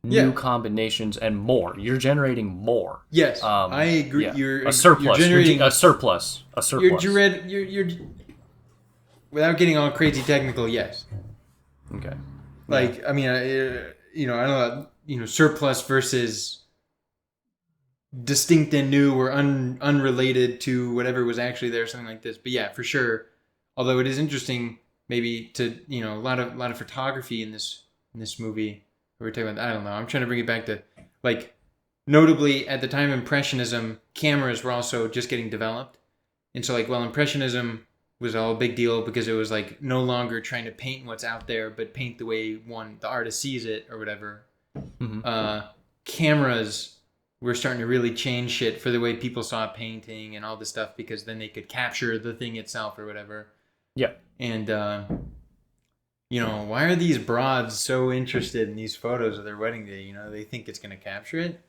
new combinations and more. You're generating more. Yes, I agree. Yeah. You're a surplus. You're generating a surplus. You're without getting all crazy technical. Yes. Okay. Like, I mean, I don't know. Surplus versus distinct and new or unrelated to whatever was actually there, something like this. But yeah, for sure. Although it is interesting, maybe to a lot of photography in this movie. We're talking about, I don't know. I'm trying to bring it back to, like, notably at the time Impressionism, cameras were also just getting developed. And so, like, Impressionism was all a big deal because it was, like, no longer trying to paint what's out there, but paint the way the artist sees it or whatever. Mm-hmm. Cameras were starting to really change shit for the way people saw painting and all this stuff, because then they could capture the thing itself or whatever. Yeah. And, why are these broads so interested in these photos of their wedding day? They think it's going to capture it.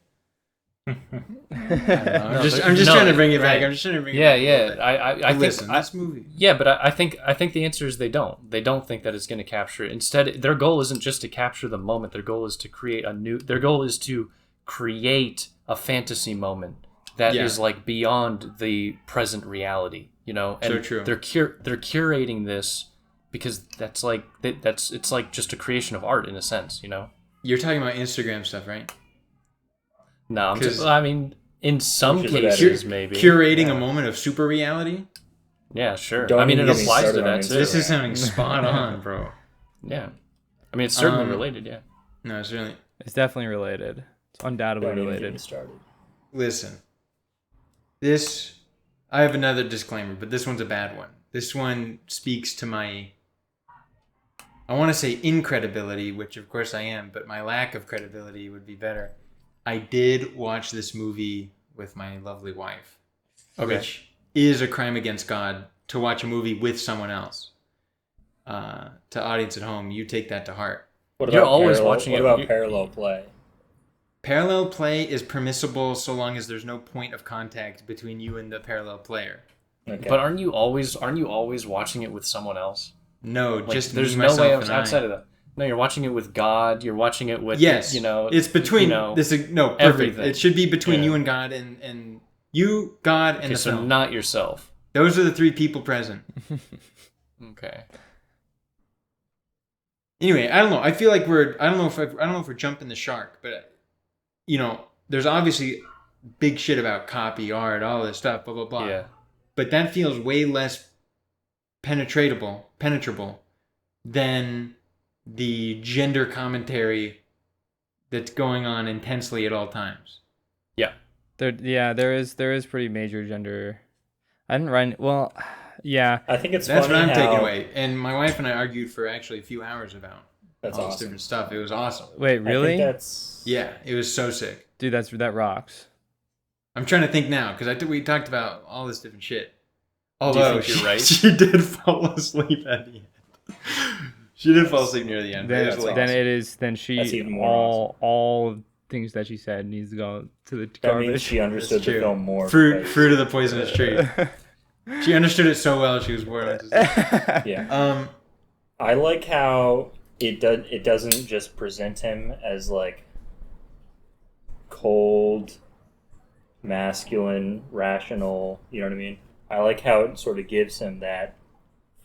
I'm just trying to bring it back. I'm just trying to bring it back. Yeah. I listen, think this movie. Yeah, but I think the answer is they don't. They don't think that it's going to capture it. Instead, their goal isn't just to capture the moment. Their goal is to create Their goal is to create a fantasy moment that is like beyond the present reality. And so true. They're curating this. Because it's like just a creation of art in a sense, You're talking about Instagram stuff, right? No, in some cases, maybe curating a moment of super reality. Yeah, sure. Don't it applies to that too. This is sounding spot on, bro. Yeah, it's certainly related. Yeah. No, it's definitely related. It's undoubtedly Don't even get me related. started. Listen, I have another disclaimer, but this one's a bad one. This one speaks to my, I want to say incredibility, which of course I am, but my lack of credibility would be better. I did watch this movie with my lovely wife, which is a crime against God to watch a movie with someone else. To audience at home, you take that to heart. What You're about always parallel, watching what it. about You- parallel play? Parallel play is permissible so long as there's no point of contact between you and the parallel player. Okay. But aren't you always watching it with someone else? No, Like, just there's me, no myself, way and I. outside of that. No, you're watching it with God. You're watching it with Yes, it's between this. No, perfect. everything. It should be between Yeah. you and God, and you, God, and Okay, the so film. not yourself. Those are the three people present. Okay. Anyway, I don't know. I feel like I don't know if we're jumping the shark, but there's obviously big shit about copy art, all this stuff, blah blah blah. Yeah. But that feels way less penetrable than the gender commentary that's going on intensely at all times. There is pretty major gender. I didn't write. Well, yeah. I think it's That's funny what I'm how, taking away. And my wife and I argued for actually a few hours about That's all this awesome. different stuff. It was awesome. Wait, I really? think that's Yeah, it was so sick. Dude, that rocks. I'm trying to think now because we talked about all this different shit. Although think you're right? she did fall asleep at the end. She did fall asleep near the end. Then, It was like- then it is. Then That's she even more all things that she said needs to go to the that means garbage. she understood That's the true. film more. fruit because- of the poisonous tree. She understood it so well she was bored out to sleep. Yeah. I like how it doesn't just present him as like cold, masculine, rational, you know what I mean? I like how it sort of gives him that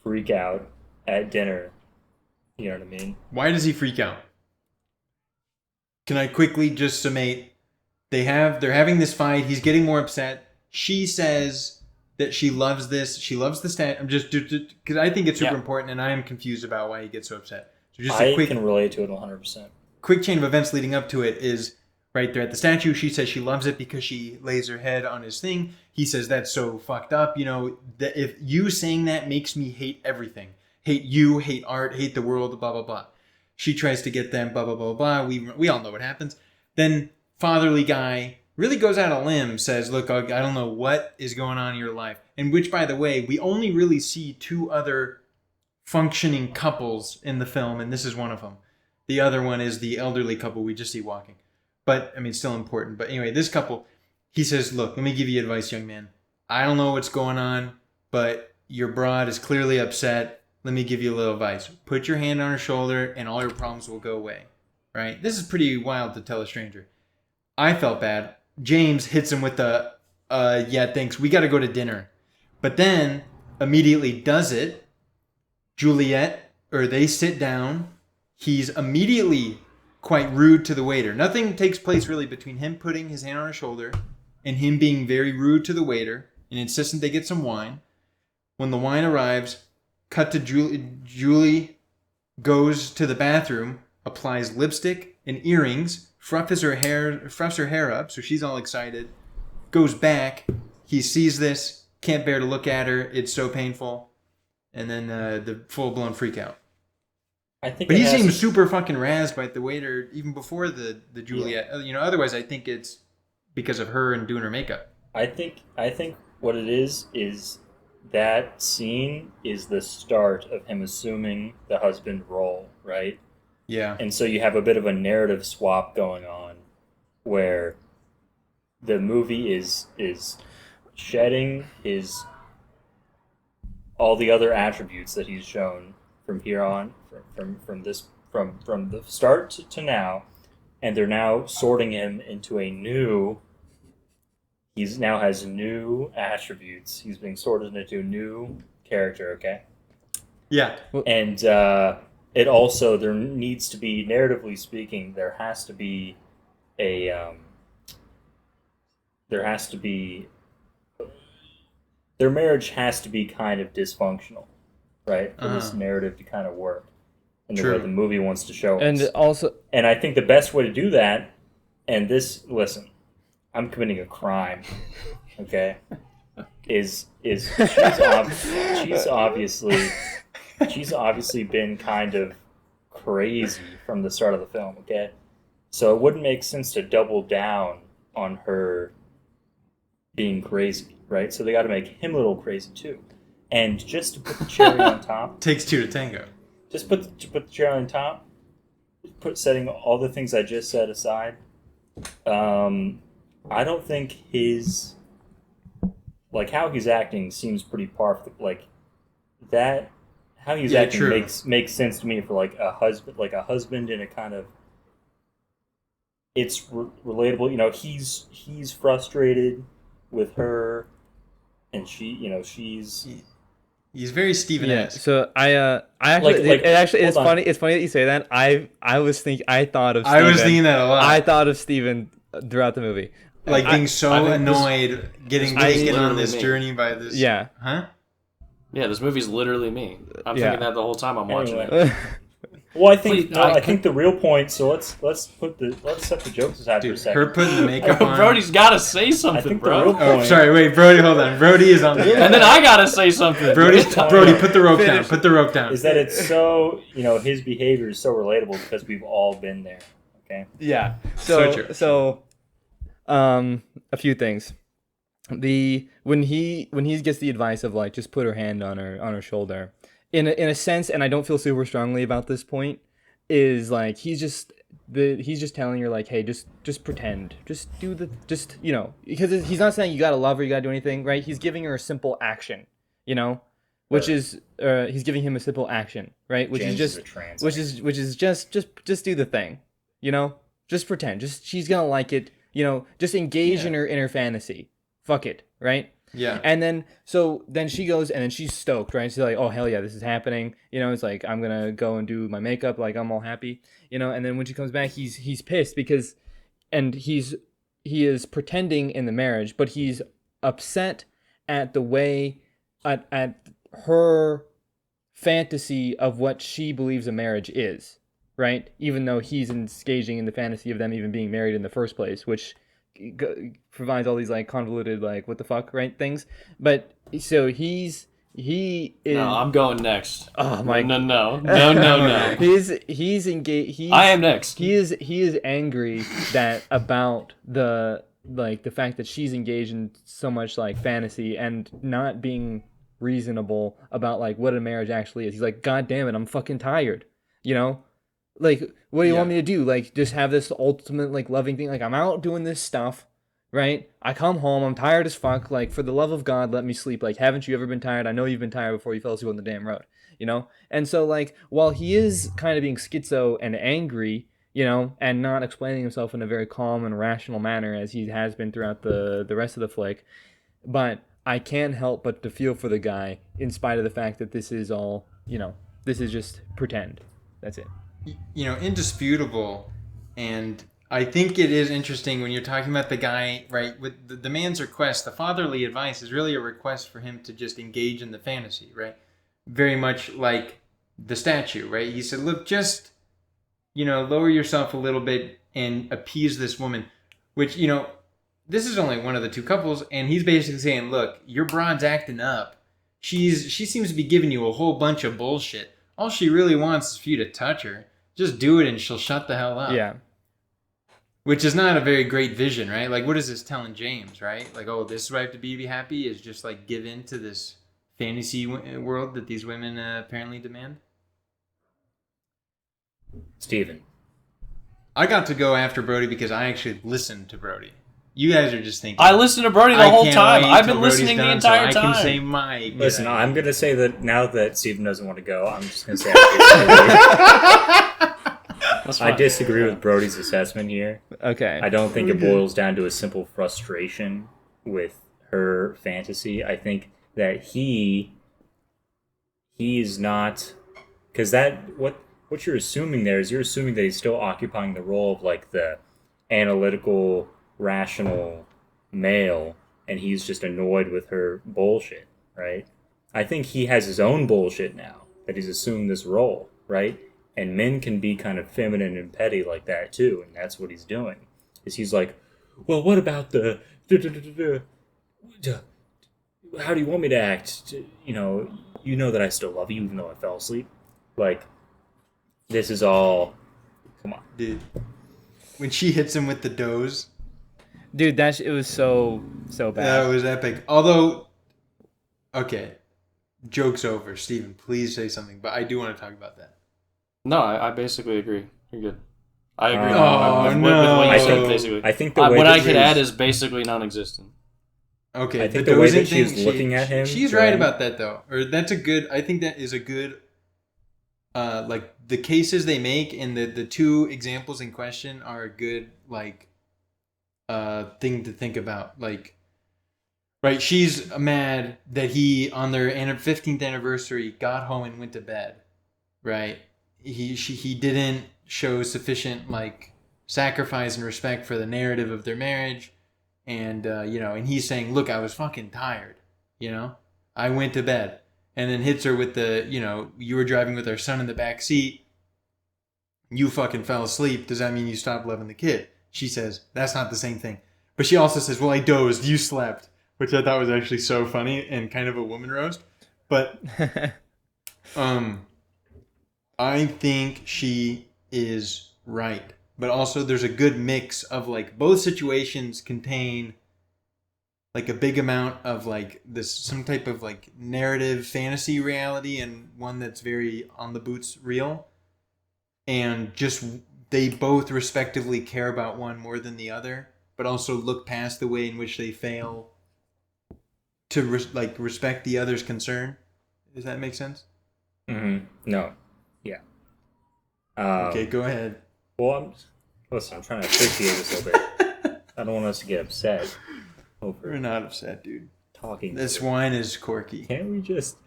freak out at dinner. You know what I mean? Why does he freak out? Can I quickly just summate? They're having this fight. He's getting more upset. She says that she loves this. She loves the stat. I'm just because I think it's super important, and I am confused about why he gets so upset. So just a I quick can relate to it 100%. quick chain of events leading up to it is right there at the statue. She says she loves it because she lays her head on his thing. He says that's so fucked up. That if you saying that makes me hate everything, hate you, hate art, hate the world, blah blah blah. She tries to get them, blah blah blah blah. We all know what happens. Then fatherly guy really goes out on a limb, says, "Look, I don't know what is going on in your life." And which, by the way, we only really see two other functioning couples in the film, and this is one of them. The other one is the elderly couple we just see walking. But, I mean, still important. But anyway, this couple, he says, "Look, let me give you advice, young man. I don't know what's going on, but your broad is clearly upset. Let me give you a little advice. Put your hand on her shoulder, and all your problems will go away." Right? This is pretty wild to tell a stranger. I felt bad. James hits him with the, yeah, thanks. We got to go to dinner. But then immediately does it. They sit down. He's immediately quite rude to the waiter. Nothing takes place really between him putting his hand on her shoulder and him being very rude to the waiter and insistent they get some wine. When the wine arrives, cut to Julie. Goes to the bathroom, applies lipstick and earrings, fluffs her hair up, so she's all excited. Goes back. He sees this. Can't bear to look at her. It's so painful. And then the full-blown freak out. I think But it he has- seems super fucking razzed by the waiter even before the Juliet. Otherwise I think it's because of her and doing her makeup. I think what it is that scene is the start of him assuming the husband role, right? Yeah. And so you have a bit of a narrative swap going on where the movie is shedding his all the other attributes that he's shown from here on from the start to now, and they're now sorting him into a new he's now has new attributes. He's being sorted into a new character, okay? Yeah. And it also, there needs to be, narratively speaking, their marriage has to be kind of dysfunctional, right? For this narrative to kind of work in the way True. the movie wants to show us. And also, And I think the best way to do that And this, listen, I'm committing a crime. Okay, she's obviously been kind of crazy from the start of the film. Okay, so it wouldn't make sense to double down on her being crazy, right? So they got to make him a little crazy too. And just to put the cherry on top, Takes two to tango. just put the cherry on top. Setting all the things I just said aside. I don't think his, like, how he's acting seems pretty par for the, like that. How he's acting true. makes sense to me for like a husband in a kind of. It's relatable, you know. He's frustrated with her, and she's. He's very Steven Yeah. esque. So I actually, Like, it's hold on. funny. It's funny that you say that. I was thinking. I thought of. I was Steven. thinking that a lot. I thought of Steven throughout the movie. Like being I so think this- annoyed, getting this is taken on literally this me. journey by this. Yeah. Huh? Yeah, this movie's literally me. I'm Yeah. thinking that the whole time I'm watching Anyway. it. Well, I think Please, I the real point. So let's set the jokes aside for a Dude, second. her putting the makeup on. Brody's got to say I something, think the bro. real Oh, point. sorry. Wait, Brody, hold on. Brody is on the. And then I got to say something. Brody, put the rope down. Finish. Put the rope down. Is that it's so, his behavior is so relatable because we've all been there. Okay. Yeah. So So true. so, a few things. When he gets the advice of like just put her hand on her shoulder, in a sense, and I don't feel super strongly about this point, is like he's just telling her like, hey, just pretend, just because he's not saying you gotta love her, you gotta do anything, right? He's giving her a simple action, which Right. is he's giving him a simple action, right? Which James is is a trans which man. is just do the thing, just pretend, she's gonna like it, just engage in her fantasy, fuck it, right? Yeah. And then then she goes and then she's stoked, right? She's like, oh hell yeah, this is happening. It's like I'm gonna go and do my makeup, like I'm all happy, and then when she comes back, he's pissed because he is pretending in the marriage, but he's upset at the way at her fantasy of what she believes a marriage is, right? Even though he's engaging in the fantasy of them even being married in the first place, which provides all these like convoluted like what the fuck right things. But so he is. No, I'm going next. Oh my. No. He's engaged. I am next. He is angry about the fact that she's engaged in so much like fantasy and not being reasonable about like what a marriage actually is. He's like, God damn it, I'm fucking tired. Like, what do you want me to do? Like, just have this ultimate like loving thing? Like, I'm out doing this stuff, right? I come home, I'm tired as fuck. Like, for the love of God, let me sleep. Like, haven't you ever been tired? I know you've been tired before you fell asleep on the damn road, And so, like, while he is kind of being schizo and angry, and not explaining himself in a very calm and rational manner as he has been throughout the rest of the flick, but I can't help but to feel for the guy in spite of the fact that this is all, this is just pretend. That's it. Indisputable, and I think it is interesting when you're talking about the guy, right, with the man's request. The fatherly advice is really a request for him to just engage in the fantasy, right? Very much like the statue, right? He said, look, just, lower yourself a little bit and appease this woman, which, this is only one of the two couples, and he's basically saying, look, your broad's acting up. She seems to be giving you a whole bunch of bullshit. All she really wants is for you to touch her. Just do it and she'll shut the hell up. Yeah. Which is not a very great vision, right? Like, what is this telling James, right? Like, oh, this is what I have to be happy, is just like give in to this fantasy world that these women apparently demand? Steven. I got to go after Brody because I actually listened to Brody. You guys are just thinking. I listened to Brody the I whole can't time. wait I've till been Brody's listening the done entire so time. I can say my. Listen, good I'm gonna say that now that Steven doesn't want to go, I'm just gonna say I That's I fine. disagree with Brody's assessment here. Okay. I don't think it boils down to a simple frustration with her fantasy. I think that he's not, because that what you're assuming there is you're assuming that he's still occupying the role of like the analytical, rational male, and he's just annoyed with her bullshit, right? I think he has his own bullshit now that he's assumed this role, right? And men can be kind of feminine and petty like that too, and that's what he's doing. is he's like, well, what about the how do you want me to act? You know that I still love you even though I fell asleep. Like, this is all. Come on, Dude. When she hits him with the doze, Dude, it was so that bad. was epic. Although, okay, joke's over. Steven, please say something. But I do want to talk about that. No, I basically agree. You're good. I agree Oh, with no. what you I said, think- basically. I think the way what that I she could was- add is basically non-existent. Okay, I think the the way dozing that she was thing, looking at him she's during- right about that though. Or that's a good. I think that is a good. Like the cases they make and the two examples in question are a good like thing to think about. Like, right, she's mad that he on their 15th anniversary got home and went to bed. Right, he didn't show sufficient like sacrifice and respect for the narrative of their marriage. And and he's saying, "Look, I was fucking tired. I went to bed." And then hits her with the, you were driving with our son in the back seat. You fucking fell asleep. Does that mean you stopped loving the kid? She says, "That's not the same thing." But she also says, "Well, I dozed. You slept," which I thought was actually so funny and kind of a woman roast. But I think she is right. But also there's a good mix of like both situations contain like a big amount of like this some type of like narrative fantasy reality and one that's very on the boots real. And just they both respectively care about one more than the other, but also look past the way in which they fail to respect the other's concern. Does that make sense? Mm-hmm. No. Yeah. Okay, go ahead. Well, I'm trying to appreciate this a little bit. I don't want us to get upset We're over not upset, dude. talking. This wine is corky. Can't we just?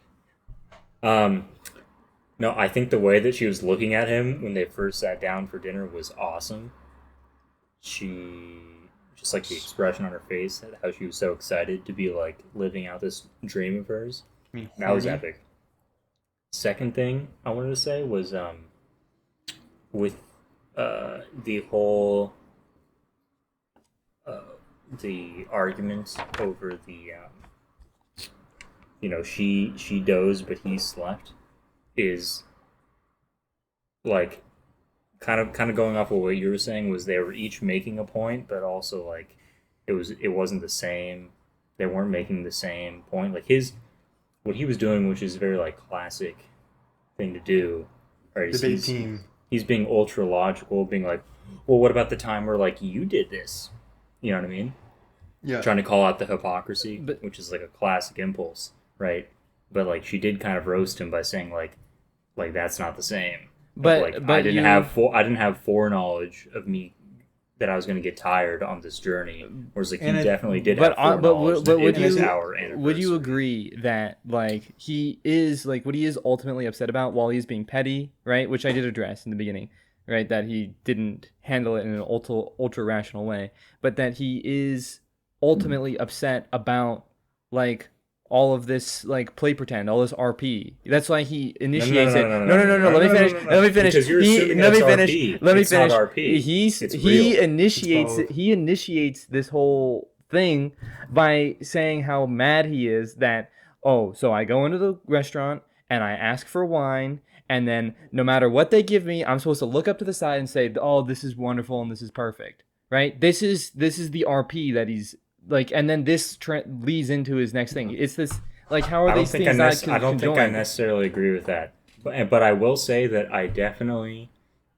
No, I think the way that she was looking at him when they first sat down for dinner was awesome. She just like the expression on her face, how she was so excited to be like living out this dream of hers. I mean, That was horny. epic. Second thing I wanted to say was with the whole the argument over the she dozed but he slept is like kind of going off of what you were saying was they were each making a point, but also like it wasn't the same. They weren't making the same point. Like what he was doing, which is a very like classic thing to do, right? is Debate team. He's being ultra logical, being like, well, what about the time where like you did this? You know what I mean? Yeah. Trying to call out the hypocrisy, But- which is like a classic impulse, right? But like she did kind of roast him by saying like that's not the same. But I didn't have foreknowledge of me that I was going to get tired on this journey. Whereas like And he I- definitely did but have foreknowledge that would it was you our anniversary. would you agree that like he is like what he is ultimately upset about while he's being petty, right? Which I did address in the beginning, right? That he didn't handle it in an ultra rational way, but that he is ultimately upset about like all of this like play pretend, all this RP. That's why he initiates it. No. Let me finish. Let me finish. Because you're assuming Let me that's finish. RP. Let me It's finish. not RP. It's He real. initiates It's it. He initiates this whole thing by saying how mad he is that so I go into the restaurant and I ask for wine. And then no matter what they give me, I'm supposed to look up to the side and say, "Oh, this is wonderful and this is perfect." Right? This is the RP that he's like, and then this leads into his next thing. It's this like, how are these things not I don't think I conjoined? necessarily agree with that. But I will say that I definitely,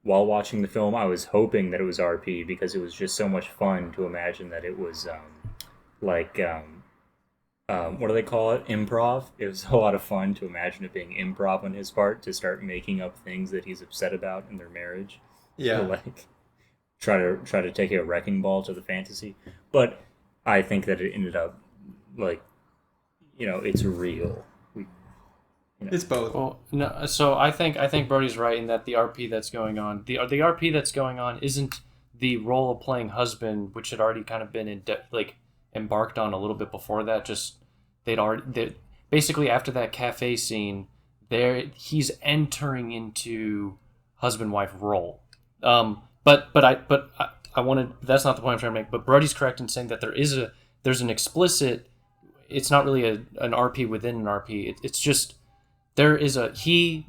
while watching the film, I was hoping that it was RP because it was just so much fun to imagine that it was what do they call it? Improv. It was a lot of fun to imagine it being improv on his part to start making up things that he's upset about in their marriage. Yeah. To, like try to take a wrecking ball to the fantasy. But I think that it ended up like, it's real. It's both. Well, no. So I think Brody's right in that the RP that's going on, the RP that's going on isn't the role of playing husband, which had already kind of been embarked on a little bit before that. Just basically after that cafe scene, he's entering into husband wife role. But I wanted. That's not the point I'm trying to make. But Brody's correct in saying that there's an explicit. It's not really an RP within an RP. It's just there is a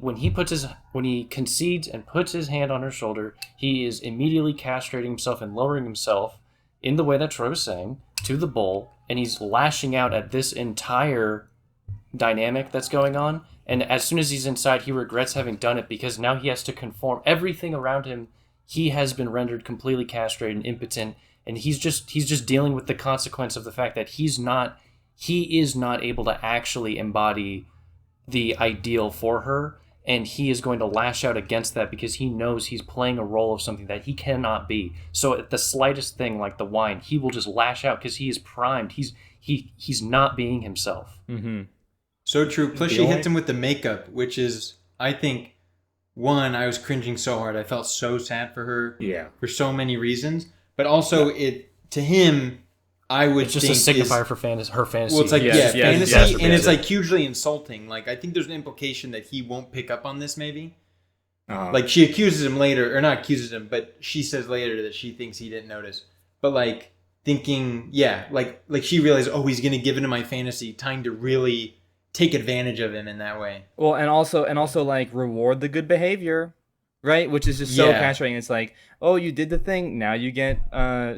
when he concedes and puts his hand on her shoulder, he is immediately castrating himself and lowering himself in the way that Troy was saying to the bowl, and he's lashing out at this entire dynamic that's going on. And as soon as he's inside, he regrets having done it because now he has to conform. Everything around him, he has been rendered completely castrated and impotent, and he's just dealing with the consequence of the fact that he is not able to actually embody the ideal for her, and he is going to lash out against that because he knows he's playing a role of something that he cannot be. So at the slightest thing, like the wine, he will just lash out because he is primed. He's not being himself. Mm-hmm. So true. Plus, she hits him with the makeup, which is, I think, one, I was cringing so hard. I felt so sad for her. Yeah. For so many reasons. But also, to him, I would It's just think a signifier for her fantasy. Well, it's like, Yes, yes, fantasy, yes, and yes. it's like hugely insulting. Like, I think there's an implication that he won't pick up on this, maybe. Like, she accuses him later, or not accuses him, but she says later that she thinks he didn't notice. But, like, thinking, like she realized, oh, he's going to give into my fantasy, time to really take advantage of him in that way. Well, and also like reward the good behavior, right? Which is just so castrating. It's like, oh, you did the thing, now you get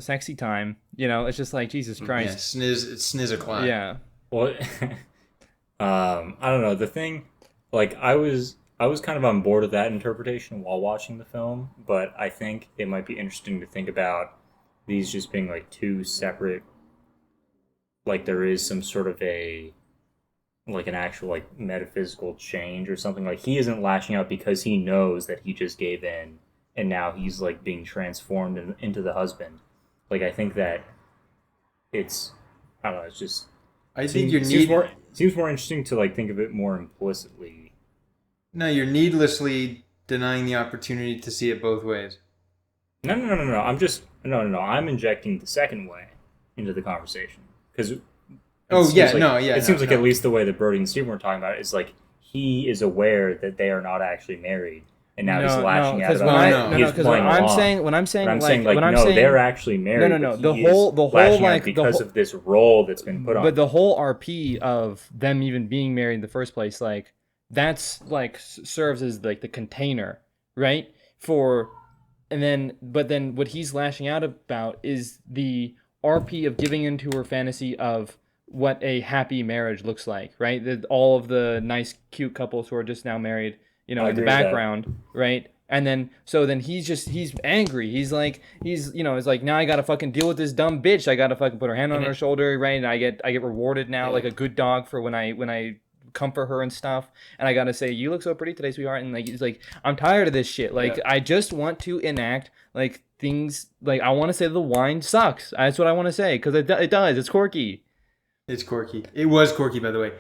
sexy time. You know, it's just like, Jesus Christ. Yeah, sniz o'clock. Yeah. Well, I don't know. The thing, like, I was kind of on board with that interpretation while watching the film, but I think it might be interesting to think about these just being like two separate. Like, there is some sort of like an actual like metaphysical change or something. Like, he isn't lashing out because he knows that he just gave in and now he's like being transformed into the husband. Like, I think that it's, I don't know, it's just, I think seems more interesting to like think of it more implicitly. No, you're needlessly denying the opportunity to see it both ways. No. I'm injecting the second way into the conversation because it seems like at least the way that Brody and Steven were talking about it is like he is aware that they are not actually married, and now he's lashing out about it. Because when I'm saying they're actually married. No. The whole like because of this role that's been put on. But the whole RP of them even being married in the first place, like that's like serves as like the container, right? But then what he's lashing out about is the RP of giving into her fantasy of what a happy marriage looks like, right? All of the nice, cute couples who are just now married, in the background, right? And then, he's angry. He's like, now I gotta fucking deal with this dumb bitch. I gotta fucking put her hand on her shoulder, right? And I get rewarded now like a good dog for when I comfort her and stuff. And I gotta say, you look so pretty today, sweetheart. And like, he's like, I'm tired of this shit. Like, I just want to enact like things. Like, I want to say the wine sucks. That's what I want to say because it does. It's quirky. It's quirky. It was quirky, by the way.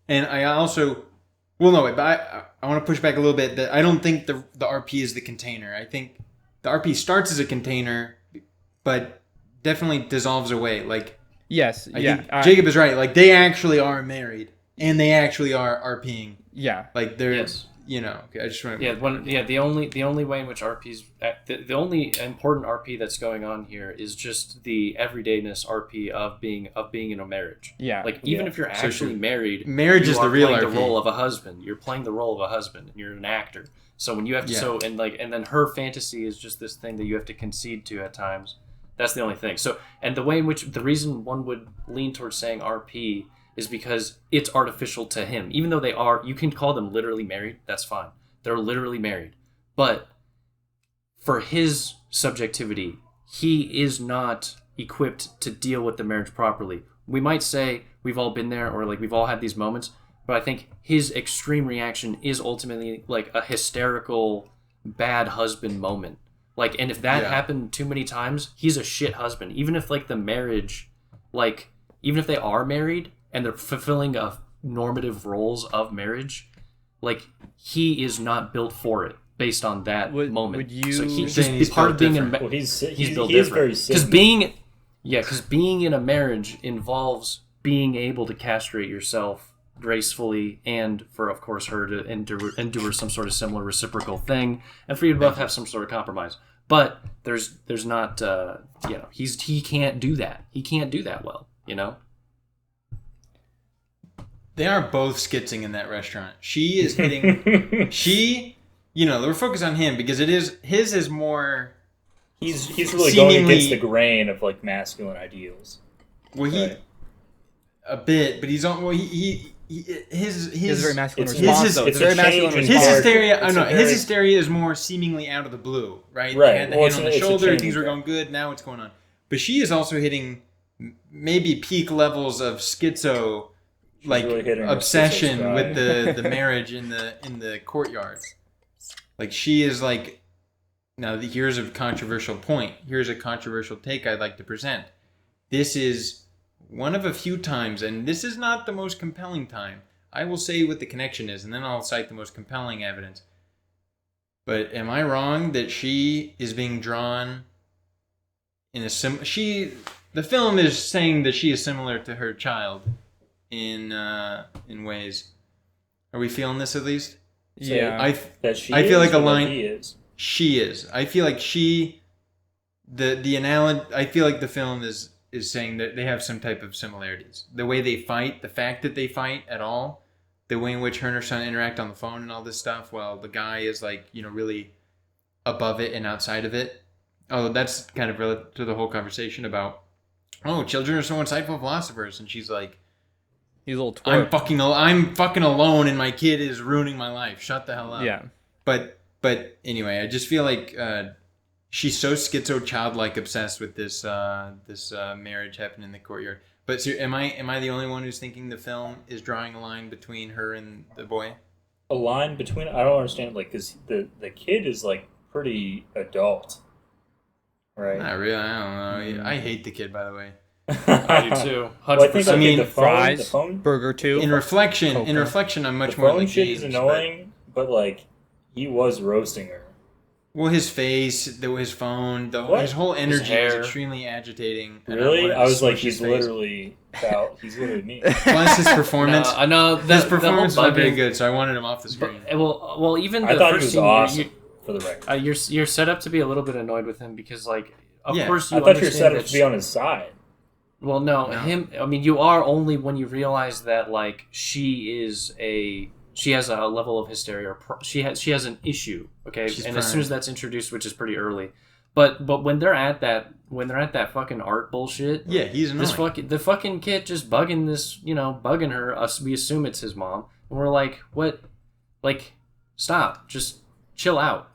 And I also... Well, no, but I want to push back a little bit. That I don't think the RP is the container. I think the RP starts as a container, but definitely dissolves away. Like, yes, I think Jacob is right. Like, they actually are married, and they actually are RPing. Yeah. Like, they're... Okay, I just want to... The only way in which RPs... The only important RP that's going on here is just the everydayness RP of being in a marriage. Yeah. Like, even if you're actually married... Marriage is the real RP. You're playing the role of a husband. You're playing the role of a husband, and you're an actor. So when you have to... And then her fantasy is just this thing that you have to concede to at times. That's the only thing. So, and the way in which... The reason one would lean towards saying RP... is because it's artificial to him. Even though they are, you can call them literally married, that's fine. They're literally married. But for his subjectivity, he is not equipped to deal with the marriage properly. We might say we've all been there or like we've all had these moments, but I think his extreme reaction is ultimately like a hysterical bad husband moment. Like, and if that happened too many times, he's a shit husband. Even if like the marriage, like, even if they are married, and they're fulfilling normative roles of marriage, like, he is not built for it based on that moment. Would you... So he's part of being in a... Well, he's built he is different. very Because being in a marriage involves being able to castrate yourself gracefully and for, of course, her to endure some sort of similar reciprocal thing, and for you to both have some sort of compromise. But there's not he can't do that. He can't do that well. They are both skitzing in that restaurant. She is hitting. We're focused on him because his is more. He's really going against the grain of like masculine ideals. Well, a bit, but he's on. Well, his very masculine response. It's very masculine response. His hysteria. I know his hysteria is more seemingly out of the blue, right? Right. They had the hand on the shoulder. Things were going good. Now what's going on? But she is also hitting maybe peak levels of schizo. Like really obsession with the marriage in the courtyard. Like she is like, now here's a controversial point. Here's a controversial take I'd like to present. This is one of a few times, and this is not the most compelling time. I will say what the connection is, and then I'll cite the most compelling evidence. But am I wrong that she is being drawn in a the film is saying that she is similar to her child in ways. Are we feeling this at least? Yeah. I feel like a line. She is. I feel like the analogy. I feel like the film is saying that they have some type of similarities. The way they fight, the fact that they fight at all, the way in which her and her son interact on the phone and all this stuff, while the guy is like, really above it and outside of it. Oh, that's kind of related to the whole conversation about, children are so insightful philosophers, and she's like, he's a little twerp. I'm fucking alone, and my kid is ruining my life. Shut the hell up. Yeah. But anyway, I just feel like she's so schizo, childlike, obsessed with this marriage happening in the courtyard. But so, am I the only one who's thinking the film is drawing a line between her and the boy? A line between? I don't understand. Like, because the kid is like pretty adult, right? Not really. I don't know. I hate the kid, by the way. I do too. 100%. Well, I think the fries, the phone, burger too. In reflection, I'm much more like James. The phone shit is annoying, but like he was roasting her. Well, his face, his phone, his whole energy is extremely agitating. Really? I was like, he's literally me. Plus his performance. I know his performance was not very good, so I wanted him off the screen. Well, even I the thought first he was awesome. scene, for the record, you're set up to be a little bit annoyed with him because, like, of course I thought you were set up to be on his side. Well, no, him. I mean, you are only when you realize that like she has a level of hysteria. Or she has an issue. Okay, as soon as that's introduced, which is pretty early, but when they're at that fucking art bullshit, yeah, he's annoying. The fucking kid just bugging her. We assume it's his mom, and we're like, what? Like, stop, just chill out.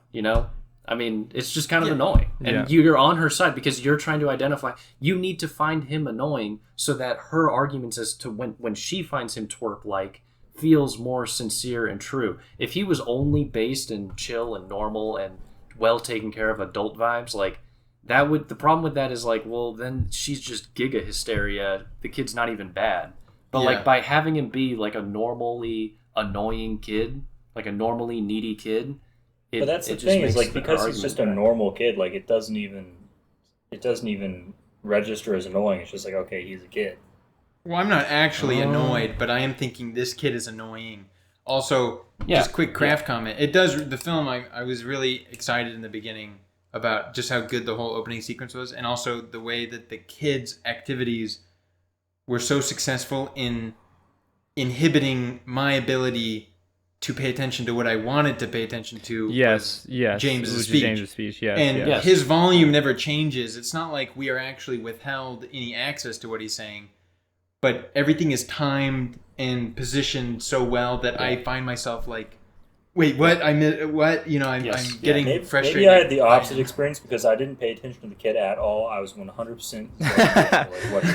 I mean, it's just kind of annoying. And you're on her side because you're trying to identify. You need to find him annoying so that her arguments as to when she finds him twerp-like feels more sincere and true. If he was only based in chill and normal and well taken care of adult vibes, like, the problem with that is like, well, then she's just giga hysteria. The kid's not even bad. But like by having him be like a normally annoying kid, like a normally needy kid, but that's the thing is like because he's just a normal kid, like it doesn't even register as annoying. It's just like, okay, he's a kid. Well, I'm not actually annoyed, but I am thinking this kid is annoying. Also, just quick craft comment. It does the film. I was really excited in the beginning about just how good the whole opening sequence was, and also the way that the kids' activities were so successful in inhibiting my ability to pay attention to what I wanted to pay attention to. Yes. James's speech. Yes. And his volume never changes. It's not like we are actually withheld any access to what he's saying, but everything is timed and positioned so well that I find myself like, wait, what? I'm getting frustrated. Maybe I had the opposite experience because I didn't pay attention to the kid at all. I was 100%.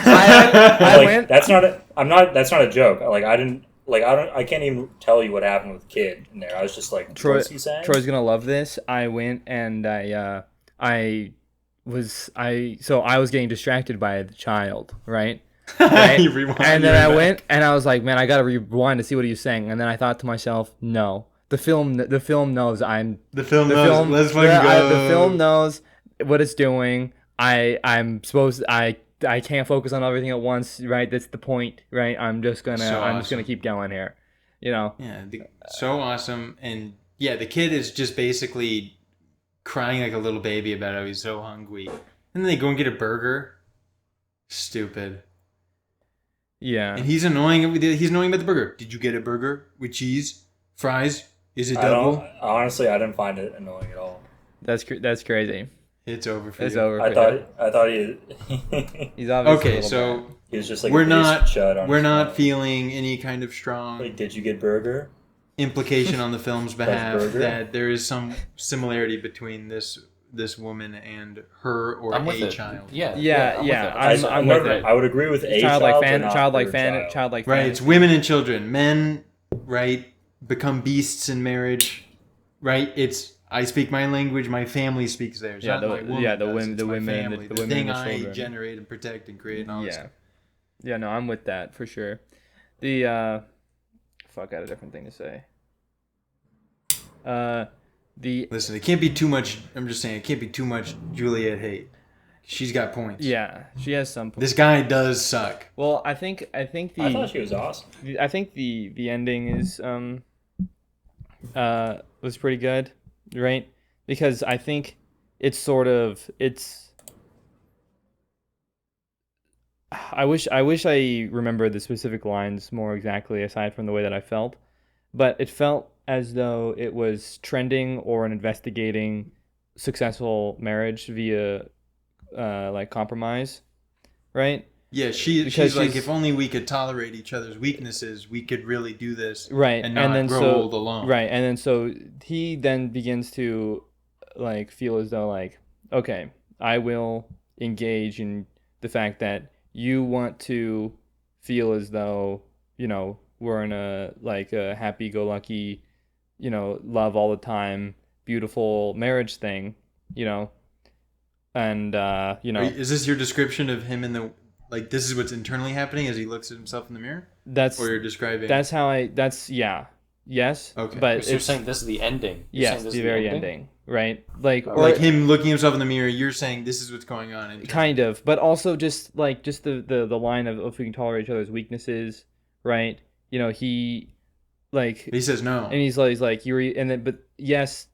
I went. That's not a joke. I can't even tell you what happened with the kid in there. I was just like, what's he saying? Troy's gonna love this. I went and I was getting distracted by the child, right? Right? And then I went and I was like, man, I gotta rewind to see what he was saying. And then I thought to myself, no, the film knows I'm the film. Let's fucking go. The film knows what it's doing. I'm supposed I can't focus on everything at once, right? That's the point, right? I'm just gonna keep going here, Yeah, so awesome, and the kid is just basically crying like a little baby about how he's so hungry. And then they go and get a burger. Stupid. Yeah. And he's annoying. He's annoying about the burger. Did you get a burger with cheese, fries? Is it I double? honestly, I didn't find it annoying at all. That's crazy. It's over for It's you. over. I thought he He's obviously Okay, a little so bad. he was just like we're a basic not chud on we're his not phone. feeling any kind of strong Like, did you get burger? implication on the film's behalf burger? that there is some similarity between this woman and her or I'm with a it. child. Yeah. Yeah, I'm yeah. with it. I'm with it. I would agree with a Childlike child, fan, but not childlike her fan, child. childlike Right, fan. it's women and children. Men, right, become beasts in marriage. Right? It's I speak my language, my family speaks theirs. Yeah, not the- my woman yeah, the does, women- it's the my women and the- family, the the women thing and the I children. generate and protect and create and all this Yeah. stuff. Yeah, no, I'm with that for sure. The fuck, I had a different thing to say. The Listen, it can't be too much. I'm just saying, it can't be too much Juliet hate. She's got points. yeah, she has some. This guy does suck. Well, I think I thought she was awesome. I think the ending is was pretty good, right? Because I think it's sort of I wish I remember the specific lines more exactly aside from the way that I felt, but it felt as though it was trending or an investigating successful marriage via like compromise, right? Yeah, Because she's like, she's- if only we could tolerate each other's weaknesses, we could really do this Right, and not then grow old alone. Right, and then so he then begins to like feel as though like, okay, I will engage in the fact that you want to feel as though, you know, we're in a like a happy-go-lucky, you know, love all the time, beautiful marriage thing, you know, and you know, Is this your description of him in the like? This is what's internally happening as he looks at himself in the mirror, that's or you're describing? that's how I that's yeah, yes, Okay. but So you're it's saying this is the ending? You're yes, saying this the is very ending, right? Like or like him looking himself in the mirror. You're saying this is what's going on. internally. kind of, but also just the line of if we can tolerate each other's weaknesses, right? You know, he like He says no. and he's like you're and then but yes,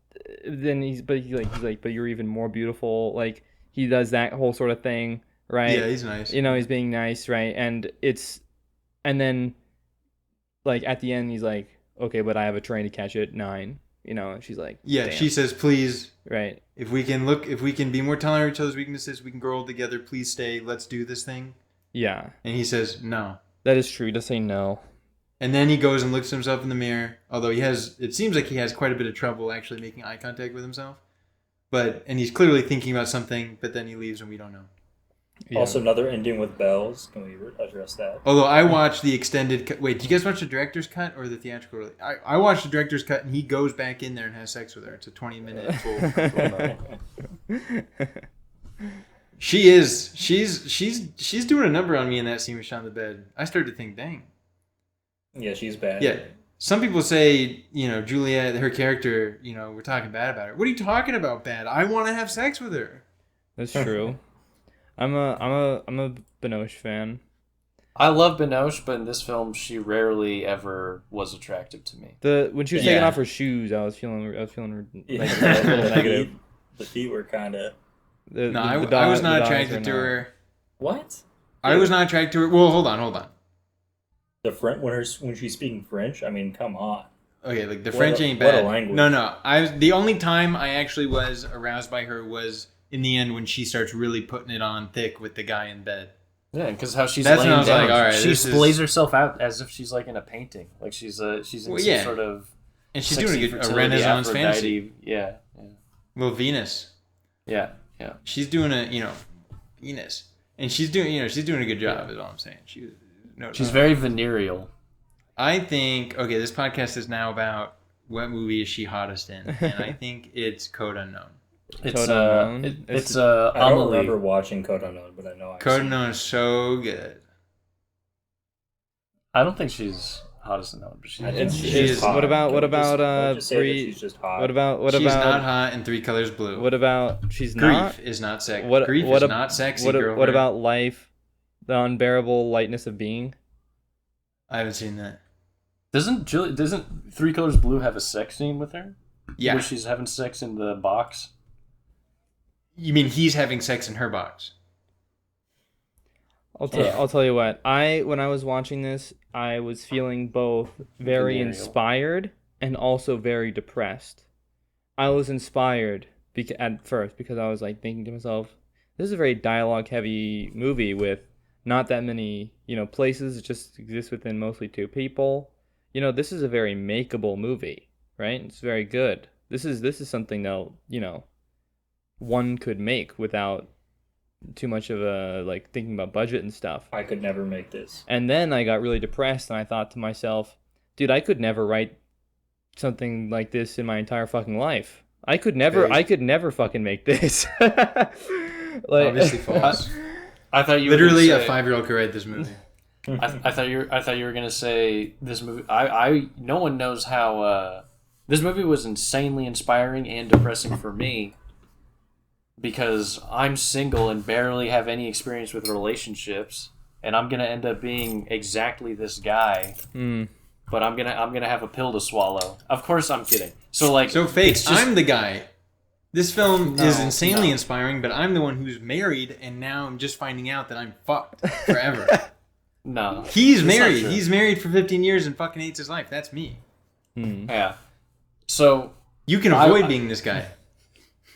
then he's like but you're even more beautiful. Like he does that whole sort of thing, right? Yeah, he's nice. You know, he's being nice, right? And then like at the end he's like, okay, but I have a train to catch at 9. You know, and she's like, Yeah, damn. she says, please, right. if we can be more tolerant of each other's weaknesses, we can grow old together. Please stay. Let's do this thing. Yeah, And he says no. that is true. He does say no. And then he goes and looks at himself in the mirror. Although it seems like he has quite a bit of trouble actually making eye contact with himself. And he's clearly thinking about something, but then he leaves and we don't know. Yeah. Also, another ending with bells. Can we address that? Although I watched the extended cut. Wait, did you guys watch the director's cut or the theatrical release? I watched the director's cut and he goes back in there and has sex with her. It's a 20-minute full. She's doing a number on me in that scene with Sean the bed. I started to think, dang. Yeah, she's bad. Yeah. Some people say, you know, Juliet, her character, you know, we're talking bad about her. What are you talking about bad? I want to have sex with her. That's true. I'm a Binoche fan. I love Binoche, but in this film, she rarely ever was attractive to me. When she was taking Yeah. off her shoes, I was feeling Yeah. like a little negative. The feet were kind of... No, I was not attracted to her. What? I was not attracted to her. Well, hold on. The French when she's speaking French. I mean, come on. Okay, like the What French a- ain't what a bad. language. No. The only time I actually was aroused by her was in the end when she starts really putting it on thick with the guy in bed. Yeah, because how she's That's when laying I was down, like, all right, she this is- displays herself out as if she's like in a painting, like she's in Well, some yeah. sort of And she's sexy doing a fertility Renaissance Aphrodite. fantasy. Yeah. Well, Venus. She's doing a, Venus. And she's doing a good job is all I'm saying. She's very venereal. I think, okay, this podcast is now about what movie is she hottest in, and I think it's Code Unknown. It's Code Unknown? it's I don't Amelie. remember watching Code Unknown, but I know I've Code seen Unknown is so good. I don't think she's hottest in that one, but she's I think She she's is- hot. what about Don't just say that Bree? she's just hot. What about She's not hot in Three Colors Blue. what about she's Grief not? is not sexy. What- Grief what is ab- not sexy, What girlfriend. about life? The unbearable lightness of being. I haven't seen that. Doesn't Three Colors Blue have a sex scene with her? Yeah. Where she's having sex in the box. You mean he's having sex in her box? I'll tell you what. When I was watching this, I was feeling both very Venereal. inspired and also very depressed. I was inspired at first because I was like thinking to myself, this is a very dialogue-heavy movie with not that many, places. It just exists within mostly two people. This is a very makeable movie, right? It's very good. This is something that, one could make without too much of a thinking about budget and stuff. I could never make this. And then I got really depressed and I thought to myself, dude, I could never write something like this in my entire fucking life. I could never fucking make this. Obviously false. I thought you literally were a 5-year-old could write this movie. I thought you were gonna say this movie. No one knows how this movie was insanely inspiring and depressing for me because I'm single and barely have any experience with relationships, and I'm gonna end up being exactly this guy. But I'm gonna have a pill to swallow. Of course, I'm kidding. So fake. it's just, I'm the guy. This film is insanely no. inspiring, but I'm the one who's married, and now I'm just finding out that I'm fucked forever. No, He's it's not married. true. He's married for 15 years and fucking hates his life. That's me. Yeah. So You can avoid being this guy.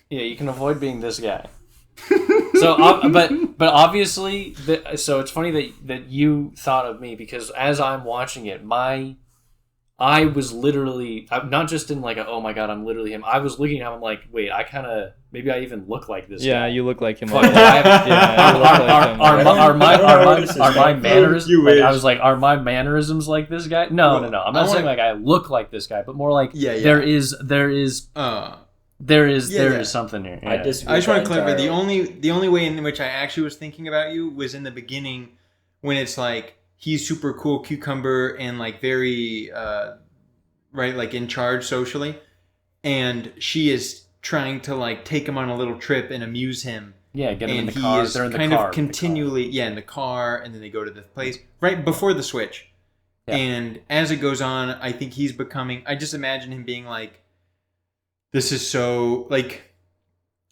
yeah, you can avoid being this guy. So, but obviously, so it's funny that you thought of me because as I'm watching it, I was literally not just in oh my god, I'm literally him. I was looking at him, I'm like, wait, maybe I even look like this Yeah, guy. you look like him. Fuck, are my mannerisms? You wish. I was like, are my mannerisms like this guy? No. I'm not saying I look like this guy, but more like there is something here. Yeah. I disagree. I just want to with that clarify. entirely. The only way in which I actually was thinking about you was in the beginning, when it's like he's super cool cucumber and very in charge socially, and she is trying to take him on a little trip and amuse him. Yeah, get him in And the he car. is They're in the kind car. of continually in the car, and then they go to the place right before the switch. Yeah. And as it goes on, I think he's becoming. I just imagine him being like, "This is so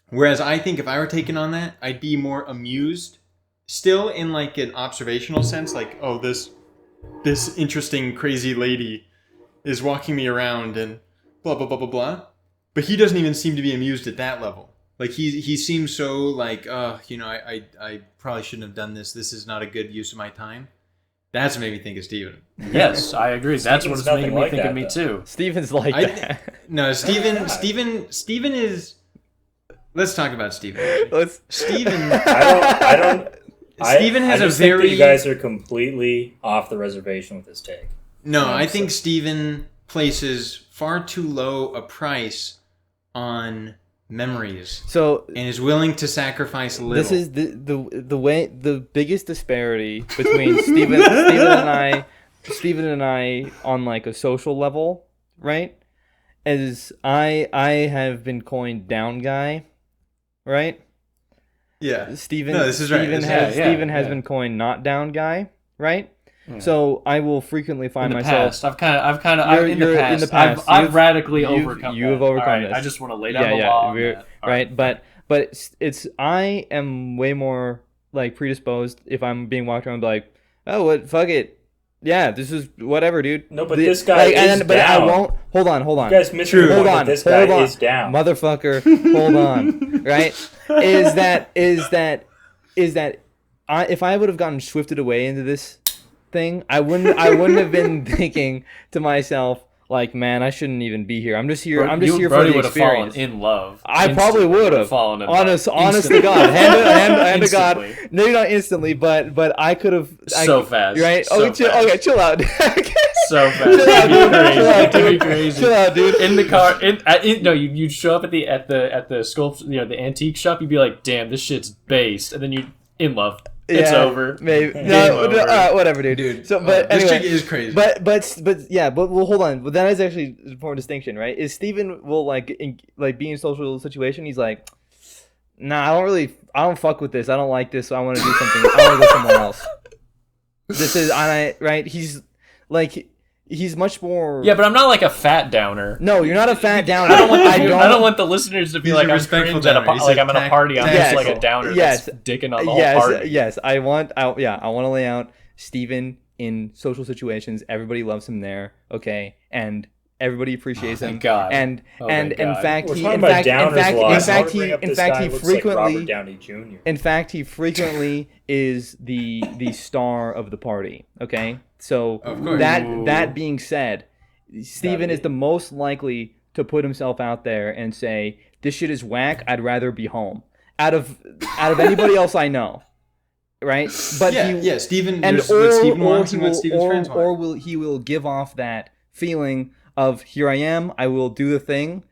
Whereas I think if I were taken on that, I'd be more amused, still in an observational sense, oh, this interesting crazy lady is walking me around and blah blah blah blah blah. But he doesn't even seem to be amused at that level. He seems so I probably shouldn't have done this. This is not a good use of my time. That's what made me think of Steven. Yes, I agree. That's what Steven's it's making nothing me like think that, of me though. too. Steven's like that. No, Steven is. Let's talk about Steven. Steven. I don't. Steven has I a just think that very. you guys are completely off the reservation with this take. No, I think Steven places far too low a price on memories So and is willing to sacrifice little. this is the biggest disparity between Steven and I on a social level, right? As I have been coined down guy, right? Yeah. Steven No, this is right. Steven has yeah. been coined not down guy, right? So I will frequently find In the myself. past, I've kind of You're in the past. you've- I've radically you've- overcome. you have that. overcome All right, this. I just want to lay down the law. on that. All Right, but it's I am way more predisposed if I'm being walked around like, oh, what, fuck it, yeah, this is whatever, dude. No, but this guy is but I down. won't. Hold on. You guys missed the point Hold that on. this guy hold on. is down. Motherfucker. Hold on. Right? Is that if I would have gotten swifted away into this thing, I wouldn't have been thinking to myself man, I shouldn't even be here. I'm just here. I'm just here for Brody the would have fallen experience. in love. I probably Instantly would have fallen in love. honest to Instantly. God, hand to God. Instantly. Maybe not instantly, but I could have So fast. Right? So Chill, fast. okay, chill out. So fast. Chill out, dude. Chill out, It'd be dude. crazy. Chill out, dude. In the car, no, you'd show up at the sculpt, the antique shop. You'd be like, "Damn, this shit's based," and then you in love. It's Yeah, over. Maybe Game no, over. whatever, dude. Dude, So, but this anyway, chick is crazy. But yeah, but well, hold on. But that is actually an important distinction, right? Is Steven will be in a social situation? He's like, nah, I don't fuck with this. I don't like this. So I want to do something. I want to go somewhere else. This is right. He's he's much more. Yeah, but I'm not like a fat downer. No, you're not a fat downer. I don't want the listeners to be He's like a I'm respectful cringe at a downer. He's like a I'm at a party. I'm Yes. just like a downer. Yes. That's dicking on the whole party. Yes. I want to lay out Steven in social situations. Everybody loves him there. Okay, and everybody appreciates him. God. And Oh, and thank in God. fact We're he talking in about fact downers in fact a lot. in I fact wanna he bring up in this fact guy he looks like Robert frequently Downey Jr. in fact he frequently is the star of the party. Okay, so Of course. that being said, Steven is the most likely to put himself out there and say, this shit is whack, I'd rather be home. Out of anybody else I know. Right? But Steven, and there's what Steven wants he and what Steven's friends want. he will give off that feeling of, here I am, I will do the thing,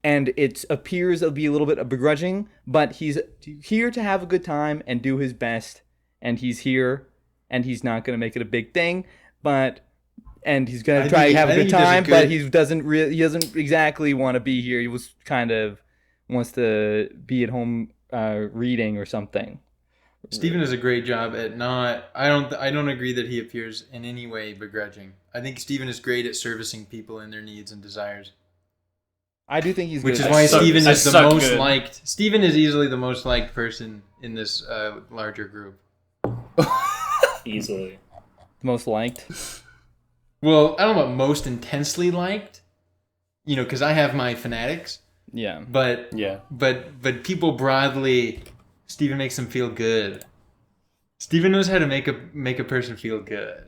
and it appears to be a little bit begrudging, but he's here to have a good time and do his best, and he's here, and he's not going to make it a big thing, and he's going to try to have a good time, but he doesn't exactly want to be here. He wants to be at home reading or something. Steven does a great job at not. I don't agree that he appears in any way begrudging. I think Steven is great at servicing people in their needs and desires. I do think he's good. Which is why Steven is the suck most good. liked. Steven is easily the most liked person in this larger group. Easily. the most liked. Well, I don't know about most intensely liked. You know, because I have my fanatics. Yeah. But Yeah. But people broadly, Steven makes them feel good. Steven knows how to make a person feel good.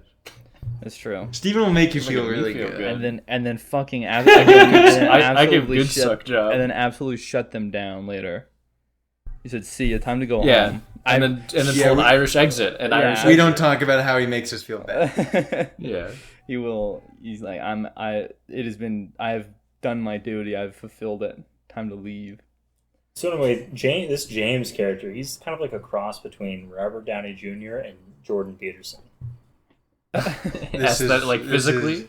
That's true. Steven will make you Making feel me really feel good. good. And then fucking I give good suck job. and then absolutely shut them down later. He said, "See ya, time to go Yeah. home." And then Yeah, pull we- an Irish exit. An Yeah. Irish We exit. don't talk about how he makes us feel bad. Yeah. He will. He's like, I have done my duty. I've fulfilled it. Time to leave. So anyway, this James character, he's kind of like a cross between Robert Downey Jr. and Jordan Peterson. This is- Like this physically?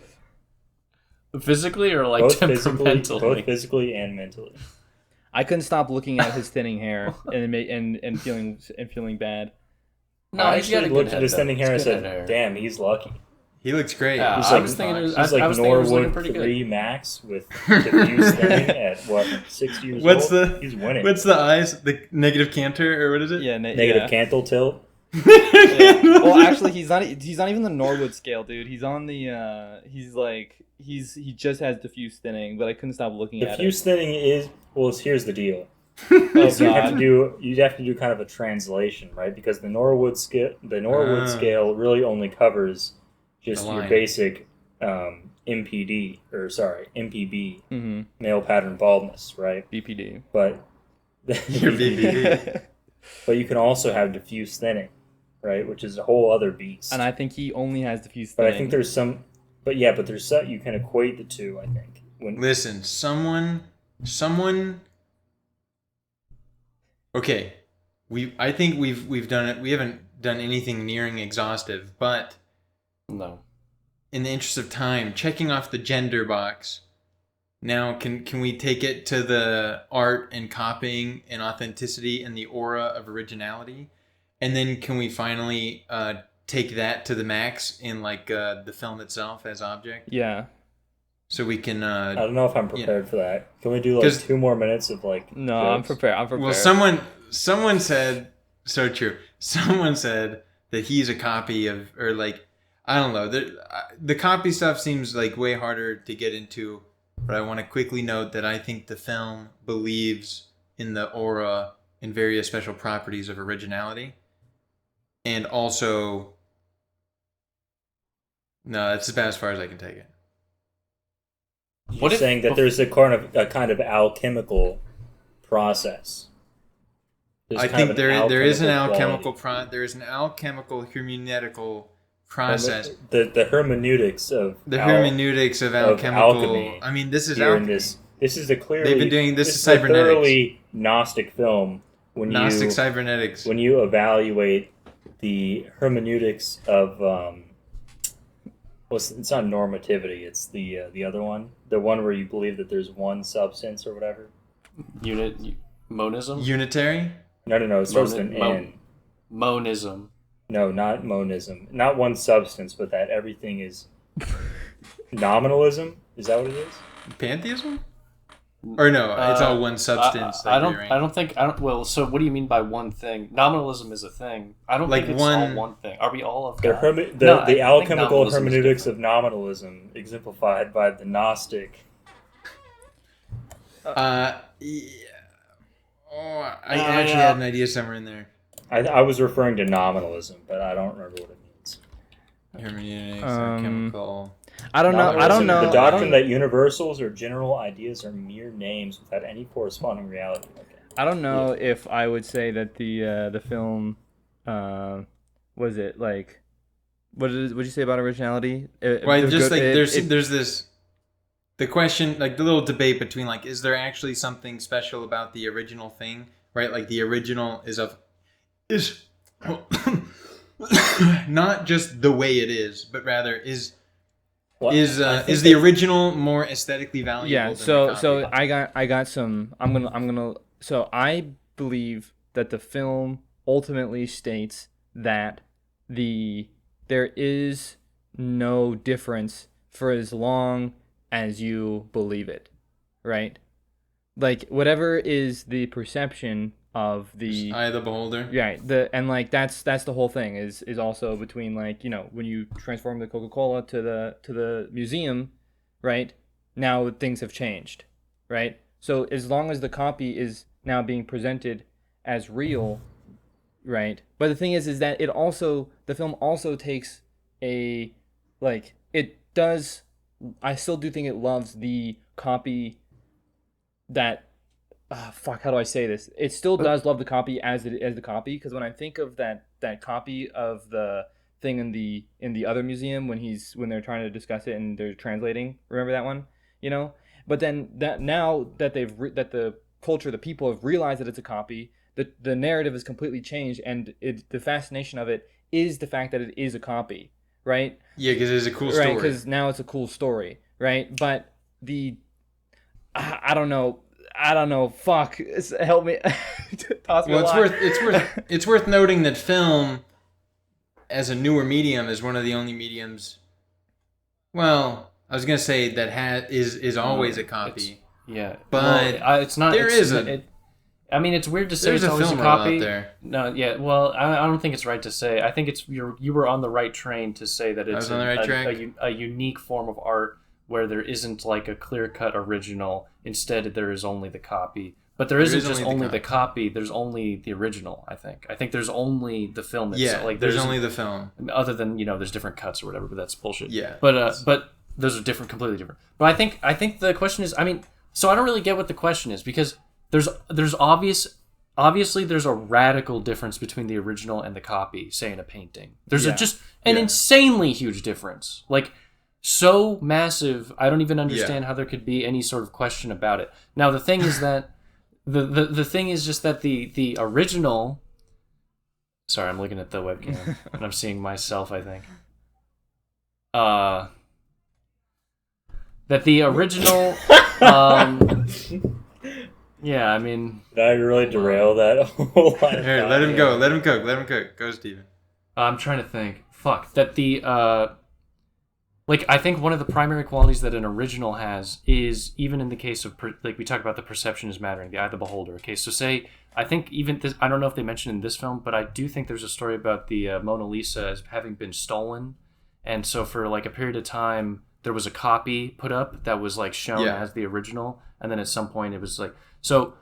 is- Physically or like Both temperamentally? physically and mentally. I couldn't stop looking at his thinning hair and feeling bad. No, I he's got a actually good looked head, at his though. thinning hair and He's good said, head hair. "Damn, he's lucky." He looks great. Yeah, He's I like, was thinking it was, he's I like was thinking it was looking Norwood pretty good. 3 Max with diffuse thinning at what 6 years What's old. He's winning. What's the eyes? The negative canter or what is it? Yeah, Negative cantle tilt. Yeah. Well, actually, he's not even the Norwood scale, dude. He's on the he just has diffuse thinning, but I couldn't stop looking at it. Diffuse thinning is here's the deal. Oh, Is you have God. to do kind of a translation, right? Because the Norwood scale really only covers just The your line. basic MPB, Mm-hmm. male pattern baldness, right? BPD. But Your BBD. but you can also have diffuse thinning, right? Which is a whole other beast. And I think he only has diffuse but thinning. I think there's some, but there's some you can equate the two. I think when Listen, someone. Okay, I think we've done it. We haven't done anything nearing exhaustive, but No. in the interest of time, checking off the gender box. Now, can we take it to the art and copying and authenticity and the aura of originality, and then can we finally take that to the max in like the film itself as object? Yeah. So we can. I don't know if I'm prepared for that. Can we do like 'Cause- 2 more minutes of like? No, I'm jokes? prepared. Well, someone said, so true. Someone said that he's a copy of, or like, I don't know. The copy stuff seems like way harder to get into, but I want to quickly note that I think the film believes in the aura and various special properties of originality. And also, no, that's about as far as I can take it. You're saying that there's a kind of alchemical process. There's I kind think of there is an alchemical alchemical there is an alchemical hermeneutical process. The hermeneutics of Hermeneutics of alchemical. alchemy. I mean, this is here in alchemy. this is a clearly They've been doing this is is a cybernetics. thoroughly Gnostic film. Gnostic cybernetics. When you evaluate the hermeneutics of it's not normativity. It's the other one, the one where you believe that there's one substance or whatever. Monism? Unitary. No. It starts with an N. Monism. No, not monism. Not one substance, but that everything is Nominalism? Is that what it is? Pantheism? Or no, it's all one substance. I don't think. Well, so what do you mean by one thing? Nominalism is a thing. I don't Like think it's all one thing. Are we all of God? The I think alchemical nominalism is hermeneutics different. of nominalism, exemplified by the Gnostic. Yeah. Oh, I actually had an idea somewhere in there. I was referring to nominalism, but I don't remember what it means. Hermeneutics, Um, chemical. I don't know. I don't Nominalism, know. The I doctrine don't, that universals or general ideas are mere names without any corresponding reality. Okay. I don't know if I would say that the film, was it like, what'd you say about originality? Well, just like there's this, the question, like the little debate between like, is there actually something special about the original thing, right? Like the original is not just the way it is, but rather is the original more aesthetically valuable? Yeah. than So the copy? I got some. I'm gonna. So I believe that the film ultimately states that there is no difference for as long as you believe it, right? Like whatever is the perception of the Eye of the beholder. and like that's the whole thing is also between like, you know, when you transform the Coca-Cola to the museum, right? Now things have changed, right? So as long as the copy is now being presented as real, right? But the thing is that the film also takes a, like, it does, I still do think it loves the copy that, fuck, how do I say this? It still does love the copy as the copy, because when I think of that copy of the thing in the other museum when they're trying to discuss it and they're translating, remember that one, you know? But then that now that that the culture, the people have realized that it's a copy, the narrative is completely changed, and the fascination of it is the fact that it is a copy, right? Yeah, because it's a cool story. Right, because now it's a cool story, right? But I don't know. Fuck, help me. Toss me a Well, line. it's worth noting that film, as a newer medium, is one of the only mediums. Well, I was gonna say that is always a copy. Yeah, But well, it's not. there it's, is I mean, it's weird to say there's it's a always film a roll copy. out there. No, yeah. Well, I don't think it's right to say. I think it's you were on the right train to say that it's was on the right track. a unique form of art where there isn't like a clear-cut original. Instead, there is only the copy. But there isn't just only the copy. There's only the original. I think there's only the film. Yeah, like there's only the film. Other than, you know, there's different cuts or whatever, but that's bullshit. Yeah. But those are different, completely different. But I think the question is, I mean, so I don't really get what the question is, because there's obviously there's a radical difference between the original and the copy, say in a painting. There's just an insanely huge difference. Like, so massive, I don't even understand how there could be any sort of question about it. Now the thing is that the thing is just that the original. Sorry, I'm looking at the webcam and I'm seeing myself, I think. That the original. Yeah, I mean. Did I really derail that whole line? Here, let him go. Let him cook. Let him cook. Go, Steven. I'm trying to think. Fuck. That the. Like, I think one of the primary qualities that an original has is, even in the case of, like, we talk about the perception is mattering, the eye of the beholder. Okay, so say, I think even this, I don't know if they mentioned in this film, but I do think there's a story about the Mona Lisa as having been stolen. And so for, like, a period of time, there was a copy put up that was, like, shown as the original. And then at some point it was, like, so,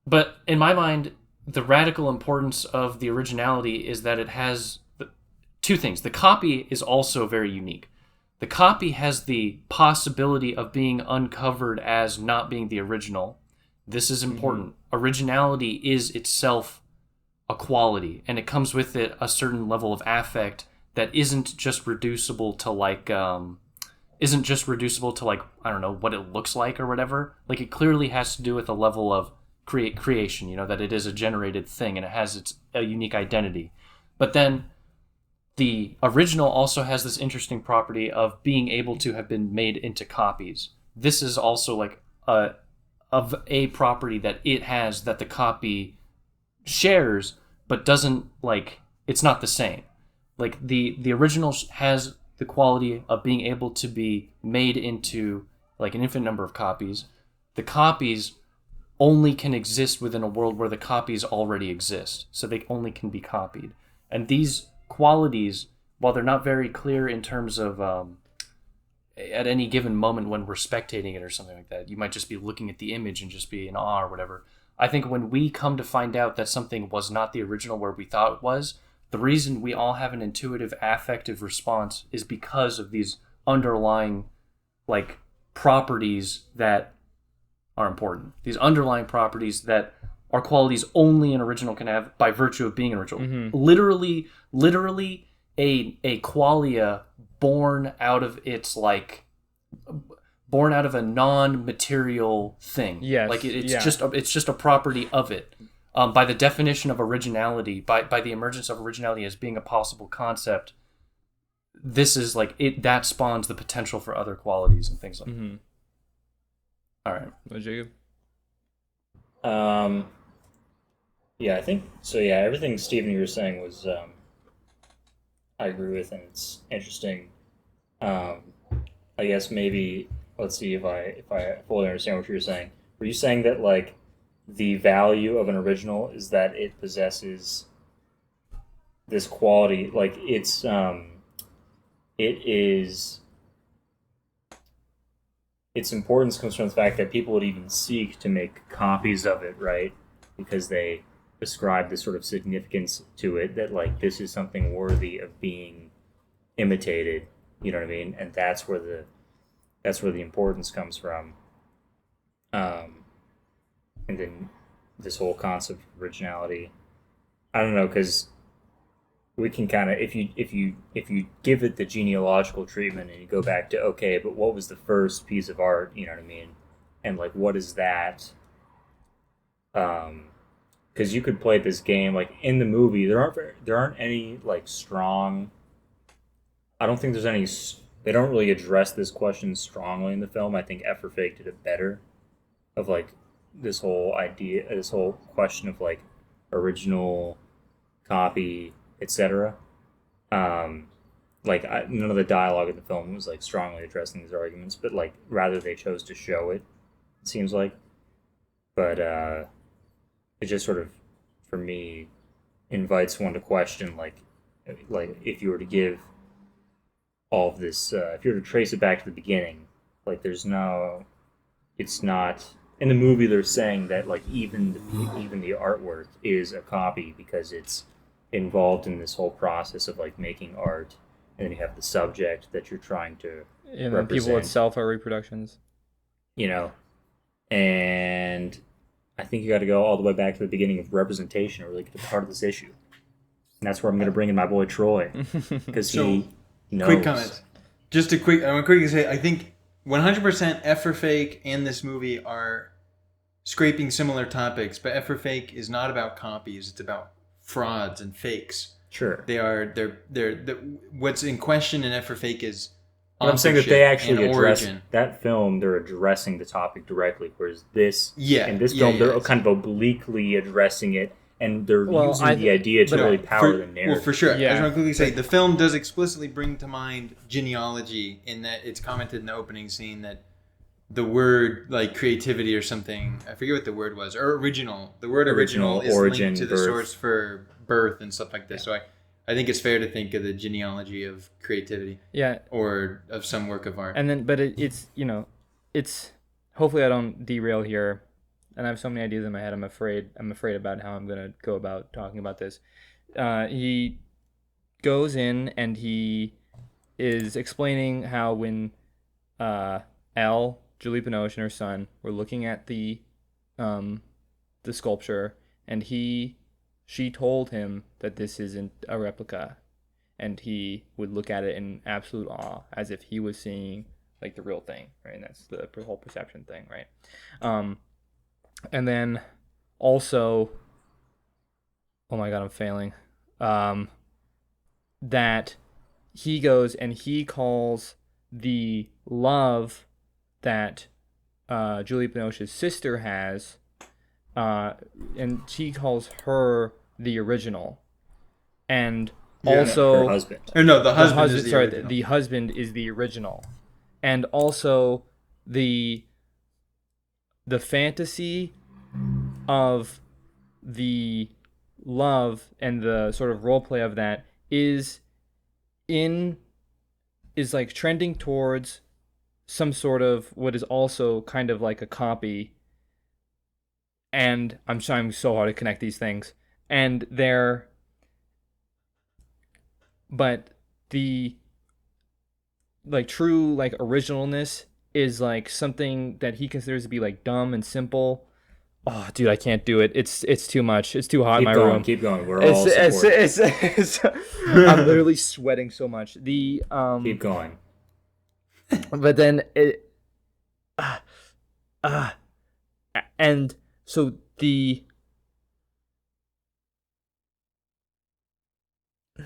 but in my mind, the radical importance of the originality is that it has two things. The copy is also very unique. The copy has the possibility of being uncovered as not being the original. This is important. Mm-hmm. Originality is itself a quality, and it comes with it a certain level of affect that isn't just reducible to like I don't know, what it looks like or whatever. Like, it clearly has to do with a level of creation, you know, that it is a generated thing and it has a unique identity. But then the original also has this interesting property of being able to have been made into copies. This is also like a property that it has that the copy shares, but doesn't, like, it's not the same. Like, the original has the quality of being able to be made into like an infinite number of copies. The copies only can exist within a world where the copies already exist, so they only can be copied. And these qualities, while they're not very clear in terms of at any given moment when we're spectating it or something like that, you might just be looking at the image and just be in awe or whatever. I think when we come to find out that something was not the original where we thought it was, the reason we all have an intuitive affective response is because of these underlying like properties that are important. These underlying properties that are qualities only an original can have by virtue of being an original. Mm-hmm. Literally a qualia born out of its like born out of a non-material thing. Yes, It's just a property of it. By the definition of originality, by the emergence of originality as being a possible concept, this is like it that spawns the potential for other qualities and things like that. Mm-hmm. All right. Well, Jacob? Yeah, I think so. Yeah, everything Stephen you were saying was I agree with, and it's interesting. I guess maybe let's see if I fully understand what you're saying. Were you saying that like the value of an original is that it possesses this quality, like its importance comes from the fact that people would even seek to make copies of it, right? Because they ascribe this sort of significance to it that like this is something worthy of being imitated. You know what I mean? And that's where the importance comes from. And then this whole concept of originality, I don't know, because we can kind of if you give it the genealogical treatment and you go back to okay, but what was the first piece of art? You know what I mean? And like, what is that? Because you could play this game like in the movie. There aren't any like strong. I don't think there's any. They don't really address this question strongly in the film. I think F for Fake did it better. Of like this whole idea, this whole question of like original, copy, etc. None of the dialogue in the film was like strongly addressing these arguments, but like rather they chose to show it. It seems like, but it just sort of, for me, invites one to question like if you were to give all of this, if you were to trace it back to the beginning, like it's not. In the movie, they're saying that like even the artwork is a copy because it's involved in this whole process of like making art, and then you have the subject that you're trying to And represent. people itself are reproductions. You know, and I think you got to go all the way back to the beginning of representation to really get to the heart of this issue, and that's where I'm going to bring in my boy Troy because he knows. Quick comment. I want to quickly say I think 100% F for Fake and this movie are scraping similar topics, but F for Fake is not about copies. It's about frauds and fakes. Sure. They're what's in question in F for Fake is But I'm saying that they actually and address origin. that film. They're addressing the topic directly, whereas this, in this yeah, film, they're yeah. kind of obliquely addressing it, and they're Well, using the idea to But, really power for, the narrative. Well, for sure. Yeah. I just want to quickly say the film does explicitly bring to mind genealogy in that it's commented in the opening scene that the word like creativity or something, I forget what the word was, or original. The word original is origin, linked to the birth. source for birth and stuff like this. So I think it's fair to think of the genealogy of creativity Yeah, or of some work of art. and then but it's it's hopefully I don't derail here, and I have so many ideas in my head. I'm afraid about how I'm gonna go about talking about this. He goes in and he is explaining how when Elle, Julie Binoche, and her son were looking at the sculpture, and she told him that this isn't a replica, and he would look at it in absolute awe as if he was seeing like the real thing, right? And that's the whole perception thing, right? And then also, oh my god, I'm failing. That he goes and he calls the love that Julie Binoche's sister has, and she calls her the original. And Yeah. Also, her husband. Or no, the the husband is the sorry, original. the husband is the original, and also the fantasy of the love and the sort of role play of that is like trending towards some sort of what is also kind of like a copy. And I'm trying so hard to connect these things, and but the like true like originalness is like something that he considers to be like dumb and simple. Oh, dude, I can't do it. It's too much. It's too hot in my room. Keep going. We're all supportive. I'm literally sweating so much. Keep going. But then it, and so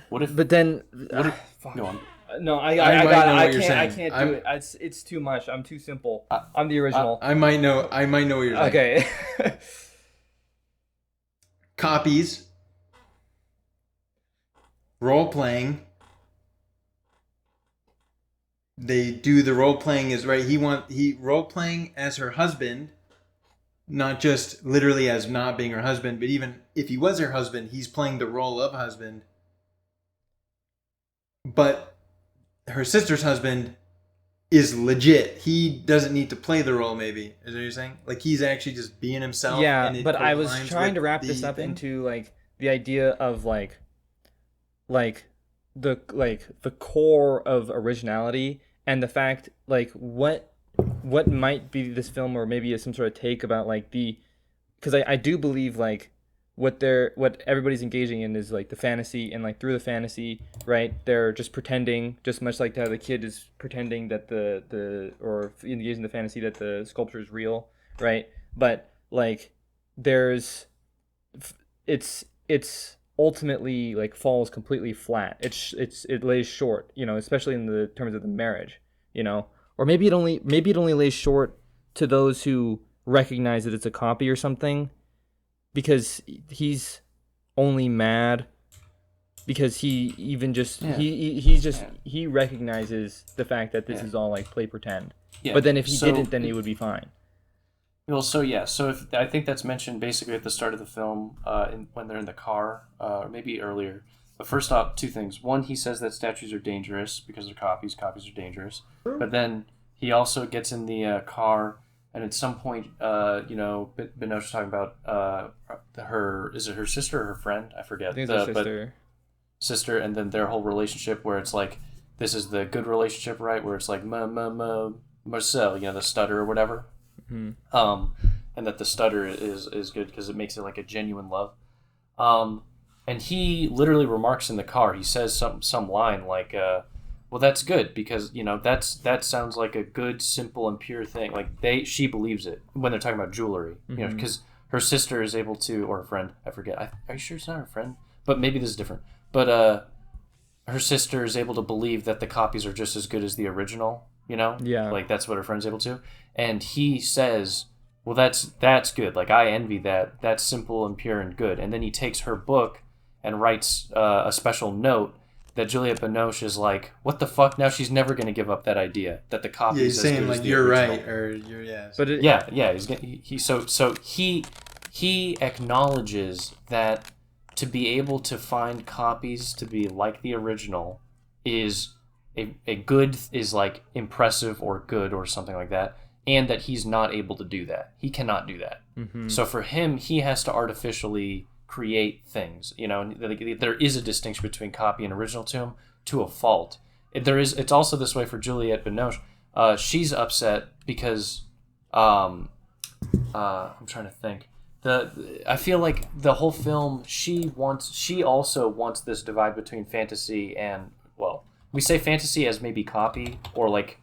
What if? but then, What if? fuck. Go on. No, I might know what you're I saying. can't do it. It's too much. I'm too simple. I- I'm the original. I might know what you're saying. Okay. Copies, role playing. They do the role playing is right. He role playing as her husband, not just literally as not being her husband, but even if he was her husband, he's playing the role of husband. But her sister's husband is legit. He doesn't need to play the role, maybe. Is that what you're saying? Like, he's actually just being himself. Yeah, and it but I was aligns trying to with wrap the this up thing? into like the idea of like the core of originality and the fact like what might be this film, or maybe some sort of take about like because I do believe like what everybody's engaging in is like the fantasy, and like through the fantasy, right, they're just pretending, just much like how the kid is pretending that or engaging in the fantasy that the sculpture is real, right? But like it's ultimately like falls completely flat. It lays short, especially in the terms of the marriage, or maybe it only lays short to those who recognize that it's a copy or something, because he's only mad because he even just he recognizes the fact that this is all like play pretend. Yeah. But then if he didn't, then he would be fine. Well, so if I think that's mentioned basically at the start of the film, when they're in the car, or maybe earlier. But first off, two things. One, he says that statues are dangerous because they're copies. Copies are dangerous. But then he also gets in the car, and at some point, Binoche's talking about is it her sister or her friend? I forget. I think it's her sister. Sister, and then their whole relationship, where it's like this is the good relationship, right? Where it's like Marcel, the stutter or whatever. Mm-hmm. And that the stutter is good because it makes it like a genuine love. And he literally remarks in the car. He says some line like, "Well, that's good because that sounds like a good, simple, and pure thing." Like she believes it when they're talking about jewelry, because her sister is able to, or her friend, I forget. Are you sure it's not her friend? But maybe this is different. But her sister is able to believe that the copies are just as good as the original. Yeah. Like that's what her friend's able to. And he says, well, that's good. Like I envy that. That's simple and pure and good. And then he takes her book and writes a special note that Juliette Binoche is like, what the fuck? Now she's never going to give up that idea that the copy is he's as saying good as like the you're original. right or you're yes. But he acknowledges that to be able to find copies to be like the original is a good, is like impressive or good or something like that, and that he's not able to do that. He cannot do that. Mm-hmm. So for him, he has to artificially create things. There is a distinction between copy and original to him, to a fault. It's also this way for Juliette Binoche. She's upset because I'm trying to think. I feel like the whole film, she also wants this divide between fantasy and, well, we say fantasy as maybe copy, or like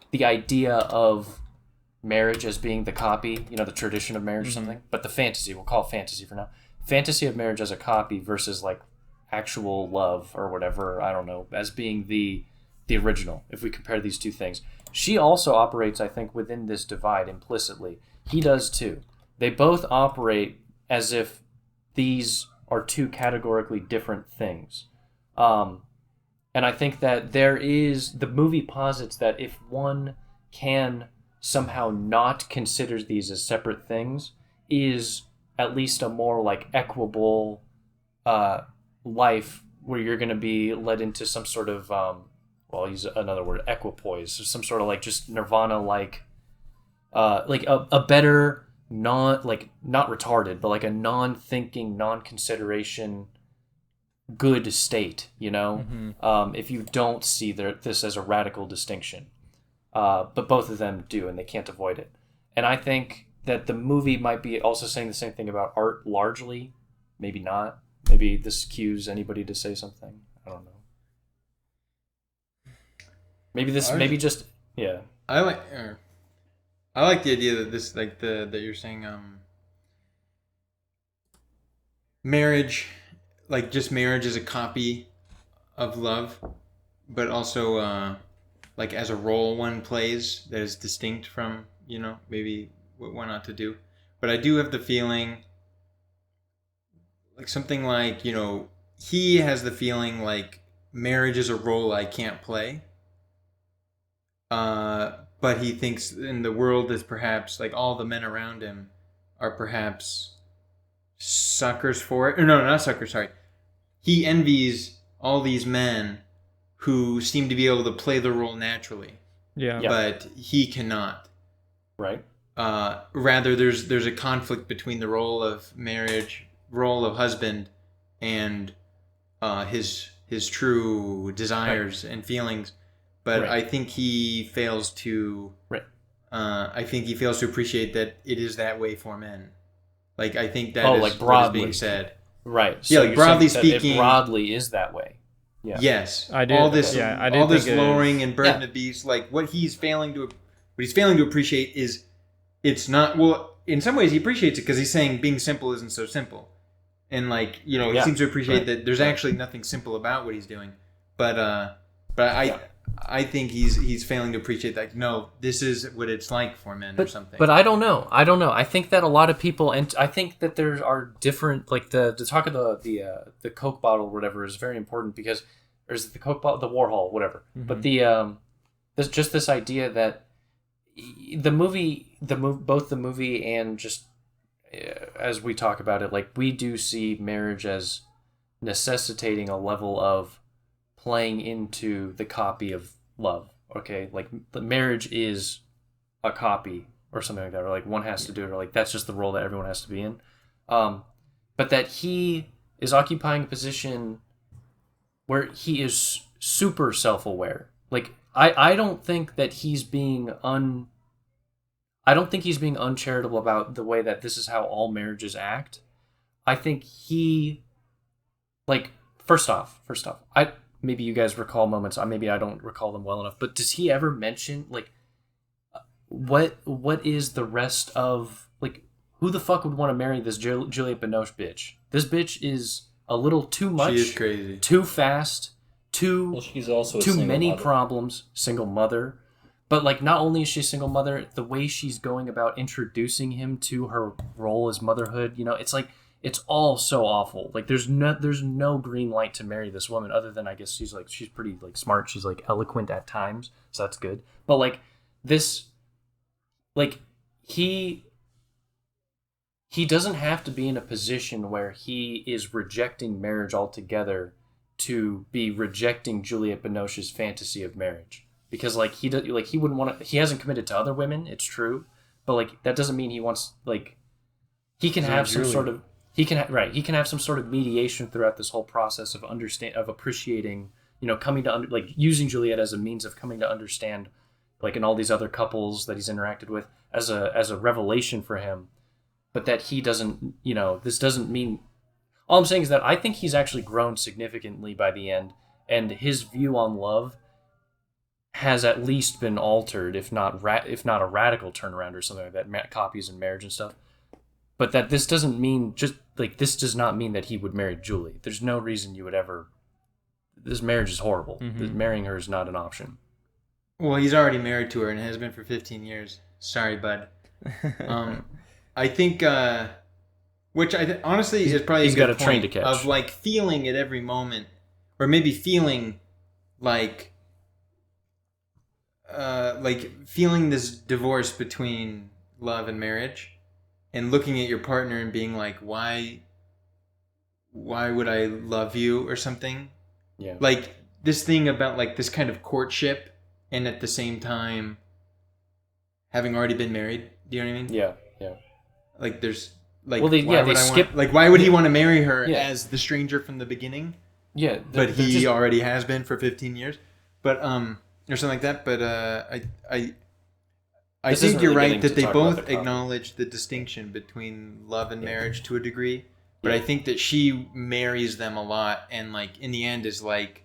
the idea of marriage as being the copy, the tradition of marriage or something. But the fantasy, we'll call it fantasy for now. Fantasy of marriage as a copy versus like actual love or whatever, I don't know, as being the original, if we compare these two things. She also operates, I think, within this divide implicitly. He does too. They both operate as if these are two categorically different things. And I think that the movie posits that if one can somehow not consider these as separate things, is at least a more like equable life where you're going to be led into some sort of, well, I'll use another word, equipoise, so some sort of like just nirvana like a better, not retarded, but like a non-thinking, non-consideration good state, if you don't see this as a radical distinction, but both of them do, and they can't avoid it. And I think that the movie might be also saying the same thing about art largely, maybe not, maybe this cues anybody to say something, I don't know, maybe just yeah. I like the idea that this like that you're saying marriage, like just marriage is a copy of love, but also like as a role one plays that is distinct from maybe what one ought to do. But I do have the feeling like something like he has the feeling like marriage is a role I can't play. But he thinks in the world is perhaps like all the men around him are perhaps suckers for it. Or no, not suckers, sorry. He envies all these men who seem to be able to play the role naturally. Yeah. But he cannot. Right. Rather, there's a conflict between the role of marriage, role of husband, and his true desires and feelings. But I think he fails to. Right. I think he fails to appreciate that it is that way for men. Like I think that like what broadly is being said. Right. So like broadly speaking, it broadly is that way. Yeah. Yes. I do. All this, I do all this think lowering and burden of beast. Like what he's failing to appreciate is it's not. Well, in some ways he appreciates it because he's saying being simple isn't so simple, and like he seems to appreciate that there's actually nothing simple about what he's doing. But I think he's failing to appreciate that. No, this is what it's like for men or something. But I don't know. I think that a lot of people, and I think that there are different, like the talk of the Coke bottle or whatever is very important because there's the Coke bottle, the Warhol, whatever. Mm-hmm. But there's just this idea that both the movie and just as we talk about it, like we do see marriage as necessitating a level of playing into the copy of love. Okay, like the marriage is a copy or something like that, or like one has to do it, or like that's just the role that everyone has to be in. But that he is occupying a position where he is super self-aware. Like I don't think that he's being uncharitable about the way that this is how all marriages act. I think he, like, first off, maybe you guys recall moments, maybe I don't recall them well enough, but does he ever mention, like, what is the rest of, like, who the fuck would want to marry this Juliette Binoche bitch? This bitch is a little too much. She is crazy. Too fast. She's also too many problems. Single mother. But, like, not only is she a single mother, the way she's going about introducing him to her role as motherhood, it's like, it's all so awful. Like there's no green light to marry this woman other than I guess she's pretty like smart. She's like eloquent at times, so that's good. But like this, like he doesn't have to be in a position where he is rejecting marriage altogether to be rejecting Juliette Binoche's fantasy of marriage, because like he wouldn't want to. He hasn't committed to other women. It's true, but like that doesn't mean he wants like he can have some sort of. He can have some sort of mediation throughout this whole process of appreciating, coming to like using Juliette as a means of coming to understand, like in all these other couples that he's interacted with as a revelation for him, but that he doesn't, this doesn't mean. All I'm saying is that I think he's actually grown significantly by the end, and his view on love has at least been altered, if not a radical turnaround or something like that, copies and marriage and stuff. But that this doesn't mean this does not mean that he would marry Julie. There's no reason you would ever. This marriage is horrible. Mm-hmm. Marrying her is not an option. Well, he's already married to her and has been for 15 years. Sorry, bud. I think, which honestly is probably he's got a train to catch of like feeling at every moment or maybe feeling like feeling this divorce between love and marriage, and looking at your partner and being like, why would I love you or something? Yeah. Like this thing about like this kind of courtship, and at the same time having already been married. Do you know what I mean? Yeah. Yeah. Like there's like Well, why would he want to marry her Yeah. as the stranger from the beginning? Yeah. But he already has been for 15 years. But or something like that. But I This think isn't you're really right getting that to they talk about both the copy. acknowledge the distinction between love and Yeah. marriage to a degree. But Yeah. I think that she marries them a lot, and like in the end is like,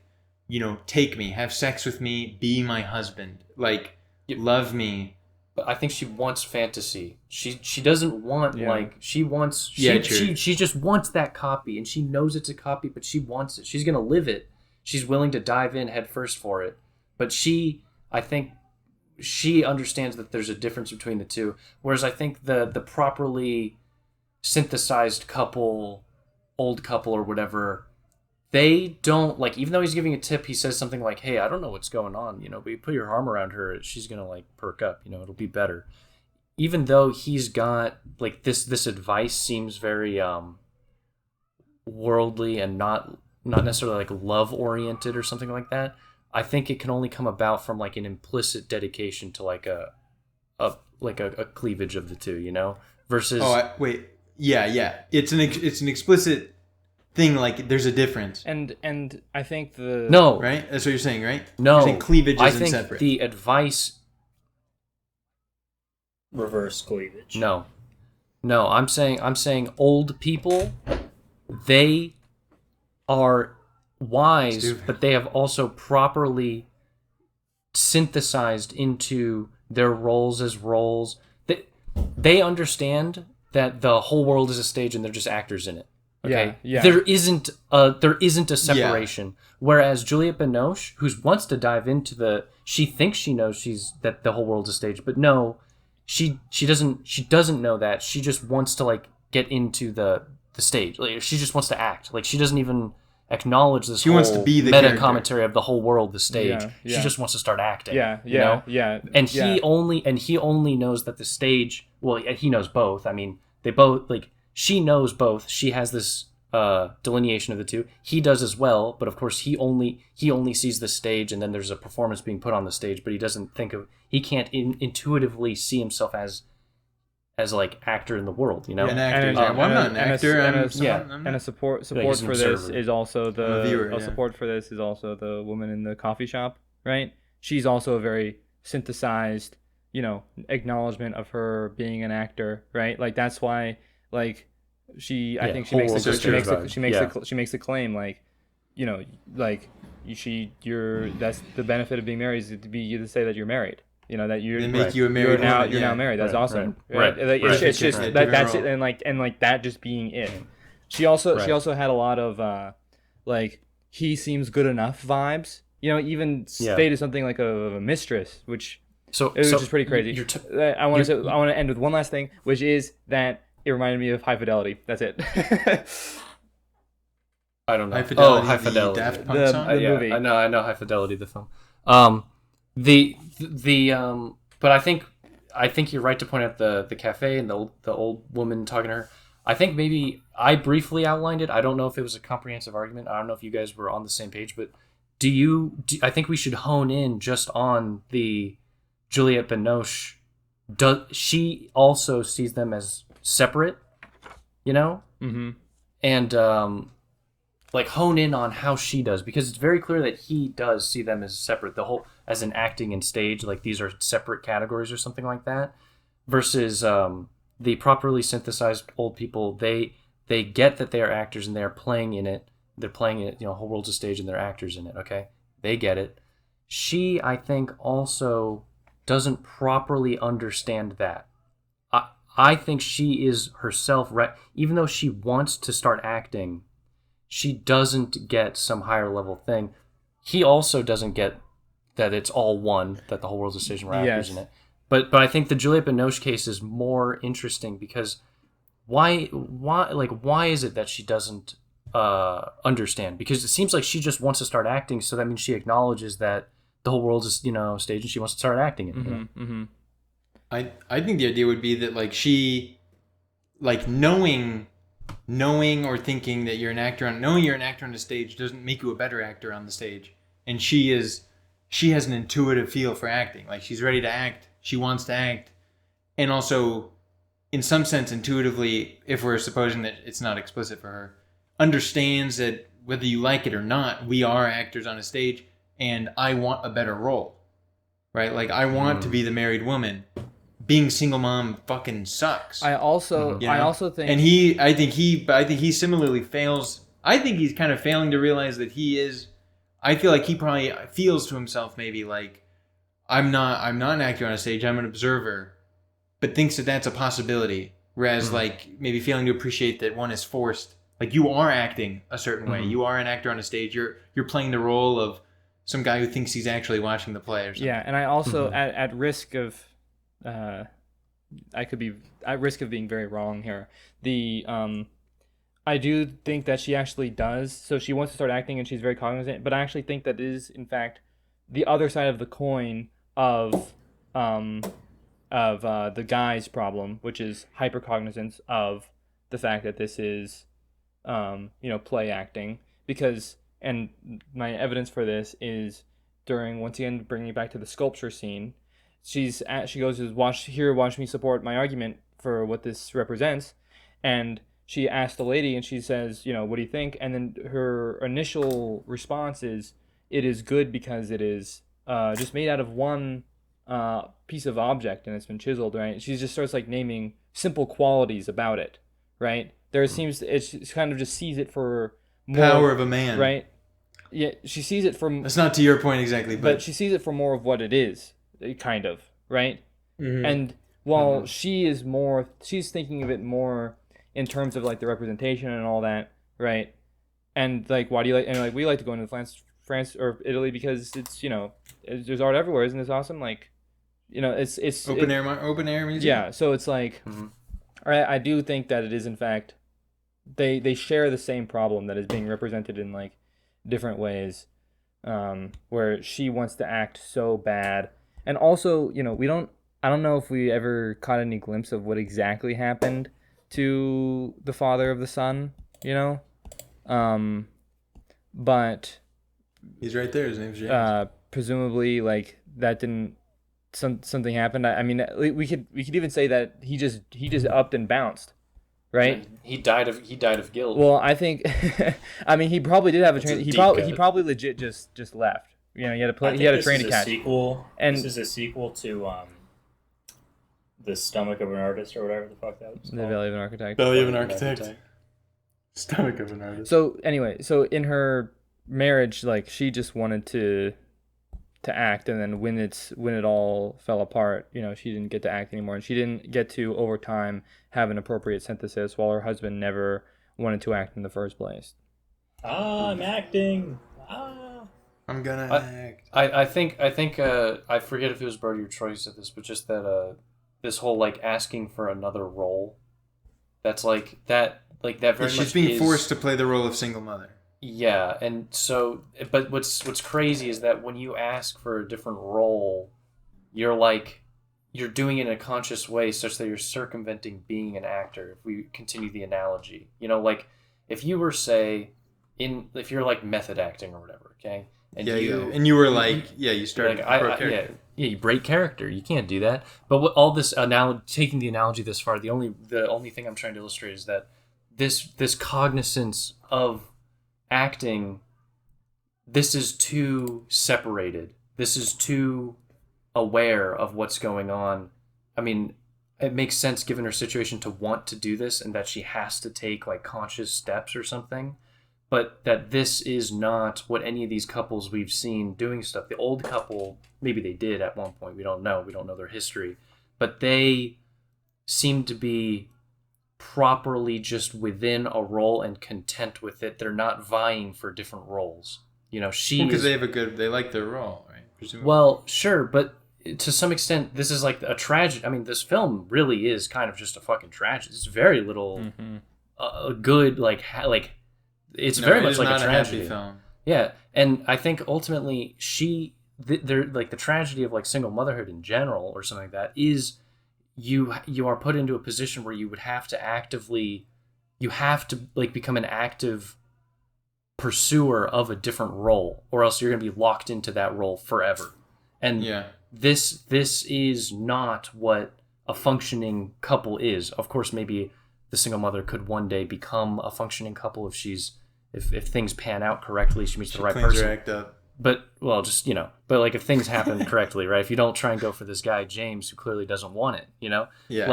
take me, have sex with me, be my husband, like Yep. love me. But I think she wants fantasy. She doesn't want Yeah. she just wants that copy, and she knows it's a copy, but she wants it. She's gonna live it. She's willing to dive in head first for it. But I think she understands that there's a difference between the two. Whereas I think the properly synthesized couple, old couple or whatever, they don't like, even though he's giving a tip, he says something like, hey, I don't know what's going on, but you put your arm around her, she's gonna like perk up, it'll be better. Even though he's got like this advice seems very worldly and not necessarily like love oriented or something like that, I think it can only come about from like an implicit dedication to like a cleavage of the two, versus Wait, yeah, it's an explicit thing. Like there's a difference, And I think no, right? That's what you're saying, right? no, You're saying cleavage I isn't think separate. the advice. Reverse cleavage. No, I'm saying old people, they are wise, Stupid. but they have also properly synthesized into their roles as roles. They understand that the whole world is a stage and they're just actors in it. Okay, Yeah. There isn't a separation. Whereas Juliette Binoche, who wants to dive into she thinks she knows that the whole world's a stage, but no, she doesn't know that. She just wants to like get into the stage. Like, she just wants to act. Like she doesn't even acknowledge this. She wants to be the meta character. commentary of the whole world, the stage. Yeah. She just wants to start acting. Yeah, you know? And yeah. he only knows that the stage. Well, he knows both. I mean, they both like. She knows both. She has this delineation of the two. He does as well, but of course he only sees the stage, and then there's a performance being put on the stage. But he doesn't think of. He can't intuitively see himself as like actor in the world. Yeah, an actor. And- Well, I'm not an and a- actor. and a- I'm yeah. I'm And a not- support he's for an this observer. is also I'm a viewer, yeah. support for this is also the woman in the coffee shop, right? She's also a very synthesized, acknowledgement of her being an actor, right? Like that's why, like I think she whole makes world the, is she makes stage the, she makes vibe. the, she makes the claim like, like that's the benefit of being married is to say that you're married. That you're They make you a married woman, you're yeah. now married. That's Right, awesome. right, Like, right. It's just Different- that's different it, role. and like that just being it. She also had a lot of like he seems good enough vibes. Even Yeah. stated something like a mistress, which So which is pretty crazy. You're t- I want to end with one last thing, which is that it reminded me of High Fidelity. That's it. I don't know. High Fidelity, High the Fidelity. Daft Punk The- song. the Yeah, movie. I know High Fidelity, the film. But I think you're right to point out the cafe and the old woman talking to her. I think maybe I briefly outlined it. I don't know if it was a comprehensive argument. I don't know if you guys were on the same page, but I think we should hone in just on the Juliette Binoche. She also sees them as separate, Mm-hmm. and like hone in on how she does, because it's very clear that he does see them as separate, as in acting and stage, like these are separate categories or something like that, versus the properly synthesized old people. They get that they are actors and they're playing in it. They're playing it, whole world's a stage and they're actors in it. Okay, they get it. She, I think, also doesn't properly understand that. I think she is herself, right? Even though she wants to start acting, she doesn't get some higher level thing. He also doesn't get that it's all one, that the whole world's a stage and we're actors Yes. in it. But I think the Juliette Binoche case is more interesting because why is it that she doesn't understand, because it seems like she just wants to start acting, so that means she acknowledges that the whole world is, stage, and she wants to start acting it. I think the idea would be that like she, like knowing or thinking that you're an actor on the stage doesn't make you a better actor on the stage, and she has an intuitive feel for acting. Like she's ready to act, she wants to act, and also in some sense intuitively, if we're supposing that it's not explicit for her, understands that whether you like it or not, we are actors on a stage, and I want a better role, right? Like I want to be the married woman. Being single mom fucking sucks. I also think, and I think he similarly fails. I think he's kind of failing to realize that he is. I feel like he probably feels to himself maybe like, I'm not an actor on a stage. I'm an observer, but thinks that that's a possibility. Whereas like maybe failing to appreciate that one is forced. Like you are acting a certain way. You are an actor on a stage. You're playing the role of some guy who thinks he's actually watching the play or something. Yeah, and I also at risk of. I could be at risk of being very wrong here. I do think that she actually does. So she wants to start acting, and she's very cognizant. But I actually think that is, in fact, the other side of the coin of the guy's problem, which is hypercognizance of the fact that this is, play acting. Because, and my evidence for this is during, once again, bringing it back to the sculpture scene. She goes, watch me support my argument for what this represents, and she asks the lady, and she says, what do you think? And then her initial response is, it is good because it is just made out of one piece of object, and it's been chiseled, right? She just starts like naming simple qualities about it, right? It's kind of just sees it for more, power of a man, right? Yeah, she sees it from. That's not to your point exactly, but she sees it for more of what it is. Kind of, right? And while she's thinking of it more in terms of like the representation and all that, right? And like, why do you like? And like, we like to go into France or Italy because it's there's art everywhere. Isn't this awesome? Like, it's open air museum. Yeah, so it's like, I do think that it is in fact, they share the same problem that is being represented in like different ways, where she wants to act so bad. And also, I don't know if we ever caught any glimpse of what exactly happened to the father of the son, but he's right there. His name's James. Presumably, like that didn't something happened. I mean, we could even say that he just upped and bounced, right? He died of guilt. Well, I think, I mean, he probably did have a train. He probably legit just left. He had a train to catch. This is a sequel to The Stomach of an Artist, or whatever the fuck that was called. The Belly of an Architect. Belly of an Architect. Stomach of an Artist. So anyway, in her marriage, like she just wanted to act, and then when it all fell apart, she didn't get to act anymore, and she didn't get to over time have an appropriate synthesis, while her husband never wanted to act in the first place. I'm acting. I'm gonna act. I think I forget if it was Brody or Troy who said this, but just that this whole like asking for another role, that's like that very much. She's being forced to play the role of single mother. Yeah, and so, but what's crazy is that when you ask for a different role, you're doing it in a conscious way such that you're circumventing being an actor. If we continue the analogy, like if you were if you're like method acting or whatever, okay. And you were like, you started like, you break character. You can't do that. But what all this taking the analogy this far, the only thing I'm trying to illustrate is that this cognizance of acting, this is too separated. This is too aware of what's going on. I mean, it makes sense given her situation to want to do this and that she has to take like conscious steps or something. But that this is not what any of these couples we've seen doing stuff. The old couple, maybe they did at one point. We don't know. We don't know their history. But they seem to be properly just within a role and content with it. They're not vying for different roles. Because they like their role, right? Presumably. Well, sure, but to some extent, this is like a tragedy. I mean, this film really is kind of just a fucking tragedy. It's very little good, like it's No, very it much is like not a a happy tragedy. film. Yeah, and I think ultimately they're like the tragedy of like single motherhood in general or something like that is you are put into a position where you would have to like become an active pursuer of a different role, or else you're going to be locked into that role forever. And Yeah. this is not what a functioning couple is. Of course, maybe the single mother could one day become a functioning couple if things pan out correctly, she meets the right Cleans her person. act up. But well, just but like if things happen correctly, right? If you don't try and go for this guy James who clearly doesn't want it, Yeah.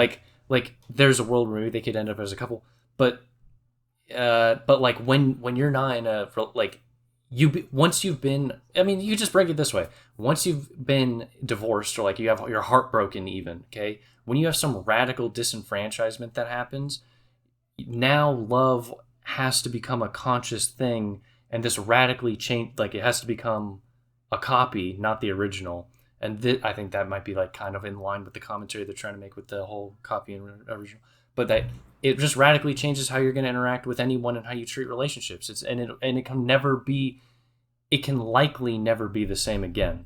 like there's a world where maybe they could end up as a couple, but like when you're not in a like once you've been, I mean, you just break it this way: once you've been divorced or like you have your heart broken, even okay, when you have some radical disenfranchisement that happens, now love has to become a conscious thing, and this radically change, like it has to become a copy, not the original. And I think that might be like kind of in line with the commentary they're trying to make with the whole copy and original, but that it just radically changes how you're going to interact with anyone and how you treat relationships. It can likely never be the same again,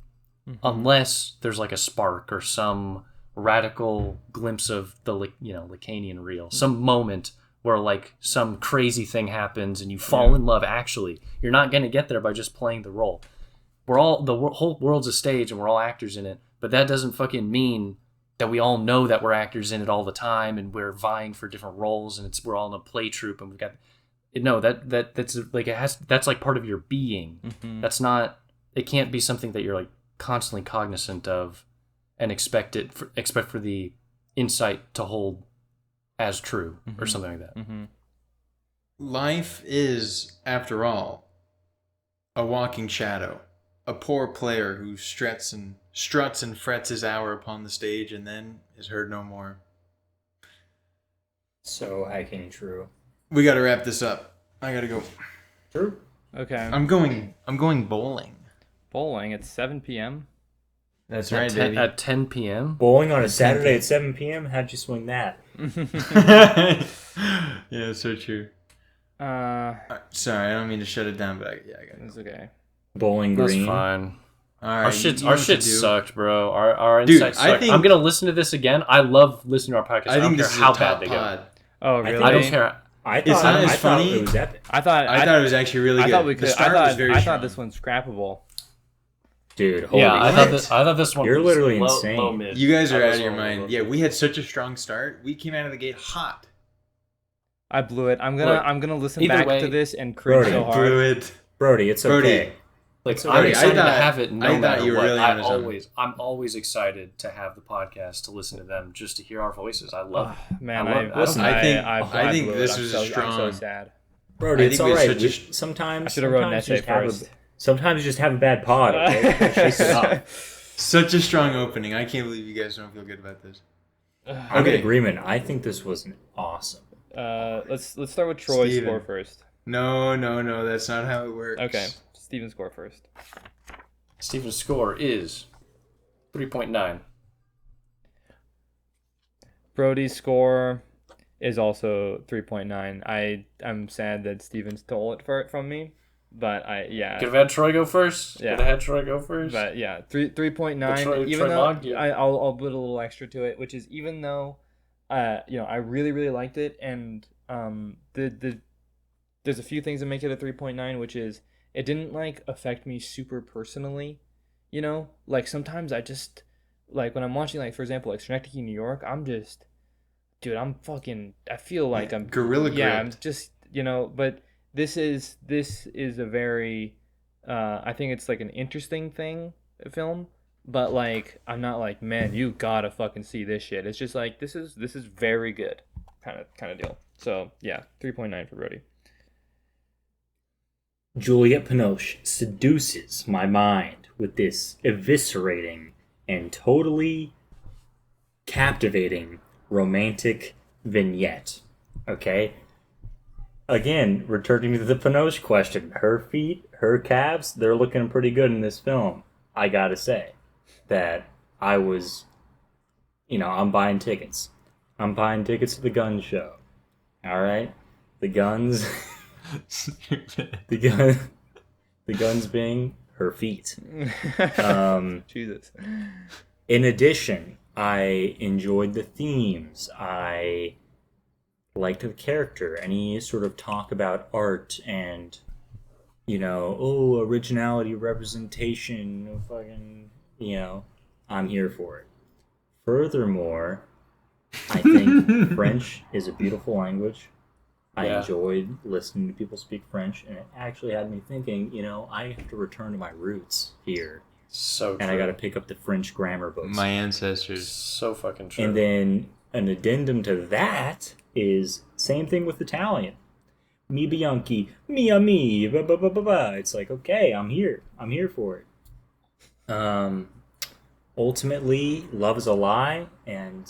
unless there's like a spark or some radical glimpse of the Lacanian real, some moment where like some crazy thing happens and you fall in love. Actually, you're not going to get there by just playing the role. Whole world's a stage and we're all actors in it, but that doesn't fucking mean that we all know that we're actors in it all the time and we're vying for different roles and we're all in a play troupe and we've got that's like that's like part of your being. That's not, it can't be something that you're like constantly cognizant of and expect for the insight to hold as true or something like that. Life is, after all, a walking shadow, a poor player who struts and frets his hour upon the stage and then is heard no more. So hacking true. We got to wrap this up. I got to go. True. Okay. I'm going bowling. Bowling at 7 p.m. That's At right, 10, baby. at 10 p.m. Bowling on a Saturday at 7 p.m.? How'd you swing that? Yeah, so true. Uh, Sorry, I don't mean to shut it down, but I got it. it's okay. Bowling That's Green. fine. All right, Our you know our what shit to do. sucked, bro. Our Dude, insights I sucked. think- I'm gonna listen to this again. I love listening to our podcast. I think don't this care is how a top bad they go. pod. Oh, think really? I don't care. I It's thought, not I as thought funny. it was epic. I thought I thought it was actually really good. I thought we could. The start was very I strong. thought this one's scrappable. Dude, holy Yeah, I shit. thought this one. You're was literally low, insane. Low mid. You guys I are thought out this of your one was mind. low. Yeah, we had such a strong start. We came out of the gate hot. I blew it. I'm Look, gonna listen either back way- to this and cringe Brody, so hard. Blew it. Brody, it's Brody. okay. Like Brody, I'm I excited to thought- have it. I No thought matter you were what, really onto something. I'm always excited to have the podcast to listen to them, just to hear our voices. I love it. Man, I love it. Listen, I think blew this it. was I'm so strong. sad. Brody, I it's think we all had right. such a- Sometimes I should have wrote an sometimes you essay just first. Sometimes you just have a bad pod, okay? Shake it up. Such a strong opening. I can't believe you guys don't feel good about this. I'm in agreement. I think this was awesome. Let's start with Troy's Steven. score first. No, that's not how it works. Okay, Steven's score first. Steven's score is 3.9. Brody's score is also 3.9. I'm sad that Steven stole it from me, but Could have had Troy go first. Yeah. Could have had Troy go first. But yeah, 3.9. Troy Even though logged you. I'll put a little extra to it, which is even though, I really really liked it, and there's a few things that make it a 3.9, which is it didn't like affect me super personally, like sometimes I just like when I'm watching, like for example, like Synecdoche, New York, I'm just, dude, I feel like I'm Gorilla yeah, I'm gripped. just but this is a very I think it's like an interesting film, but like I'm not like, man, you gotta fucking see this shit. It's just like this is very good kind of deal. So yeah, 3.9 for Brody. Juliette Binoche seduces my mind with this eviscerating and totally captivating romantic vignette. Okay? Again, returning to the Binoche question, her feet, her calves, they're looking pretty good in this film. I gotta say that I was, I'm buying tickets. I'm buying tickets to the gun show. Alright? The guns. The guns being her feet. Jesus. In addition, I enjoyed the themes. I liked the character. Any sort of talk about art and, originality, representation, fucking, I'm here for it. Furthermore, I think French is a beautiful language. I enjoyed listening to people speak French, and it actually had me thinking, I have to return to my roots here. So true. And I got to pick up the French grammar books. My ancestors. So fucking true. And then an addendum to that is same thing with Italian. Mi bianchi, mi a mi, ba ba ba ba ba. It's like, okay, I'm here for it. Ultimately, love is a lie, and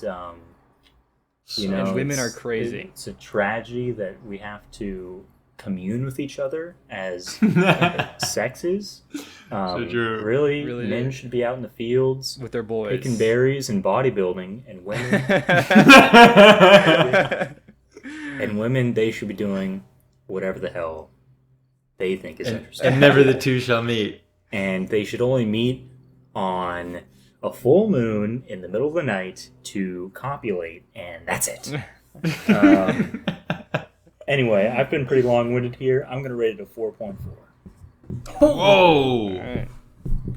And women are crazy. It's a tragedy that we have to commune with each other as sexes. So true. Really, Really men do. should be out in the fields With their boys. picking berries and bodybuilding, and women they should be doing whatever the hell they think is interesting. And never the two shall meet. And they should only meet on a full moon in the middle of the night to copulate, and that's it. Anyway, I've been pretty long-winded here. I'm going to rate it a 4.4. Whoa! Alright.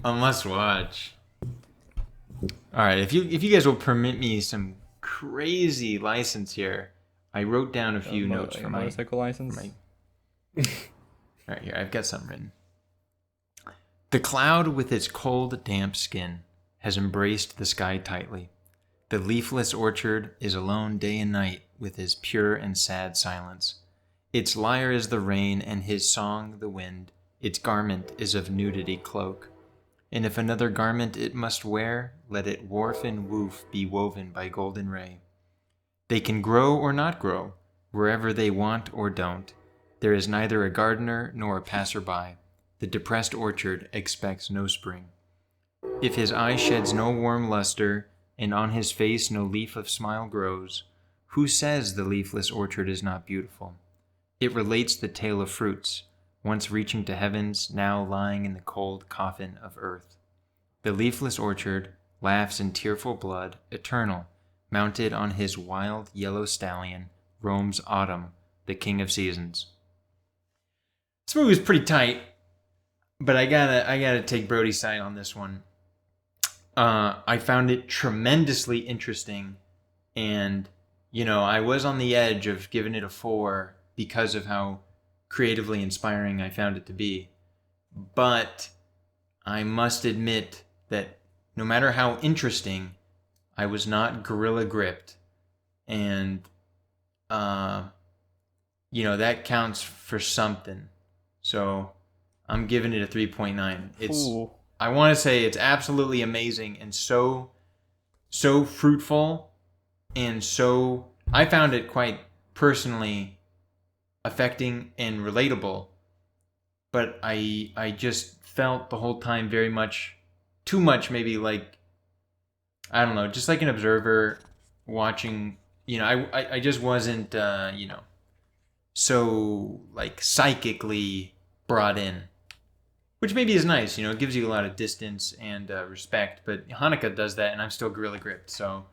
A must watch. Alright, if you guys will permit me some crazy license here, I wrote down a few notes for my motorcycle license. Alright, here, I've got something written. The cloud with its cold, damp skin has embraced the sky tightly. The leafless orchard is alone day and night with his pure and sad silence. Its lyre is the rain, and his song the wind. Its garment is of nudity cloak. And if another garment it must wear, let it warp and woof be woven by golden ray. They can grow or not grow, wherever they want or don't. There is neither a gardener nor a passerby. The depressed orchard expects no spring. If his eye sheds no warm luster, and on his face no leaf of smile grows, who says the leafless orchard is not beautiful? It relates the tale of fruits, once reaching to heavens, now lying in the cold coffin of earth. The leafless orchard laughs in tearful blood, eternal, mounted on his wild yellow stallion, roams autumn, the king of seasons. This movie was pretty tight, but I gotta take Brody's side on this one. I found it tremendously interesting, and I was on the edge of giving it a 4 because of how creatively inspiring I found it to be. But I must admit that no matter how interesting, I was not gorilla gripped, and that counts for something. So I'm giving it a 3.9. It's Ooh. I want to say it's absolutely amazing and so fruitful, and so I found it quite personally affecting and relatable. But I just felt the whole time very much, too much maybe, like, I don't know, just like an observer watching. I just wasn't so like psychically brought in. Which maybe is nice, it gives you a lot of distance and respect. But Hanukkah does that, and I'm still gorilla gripped, so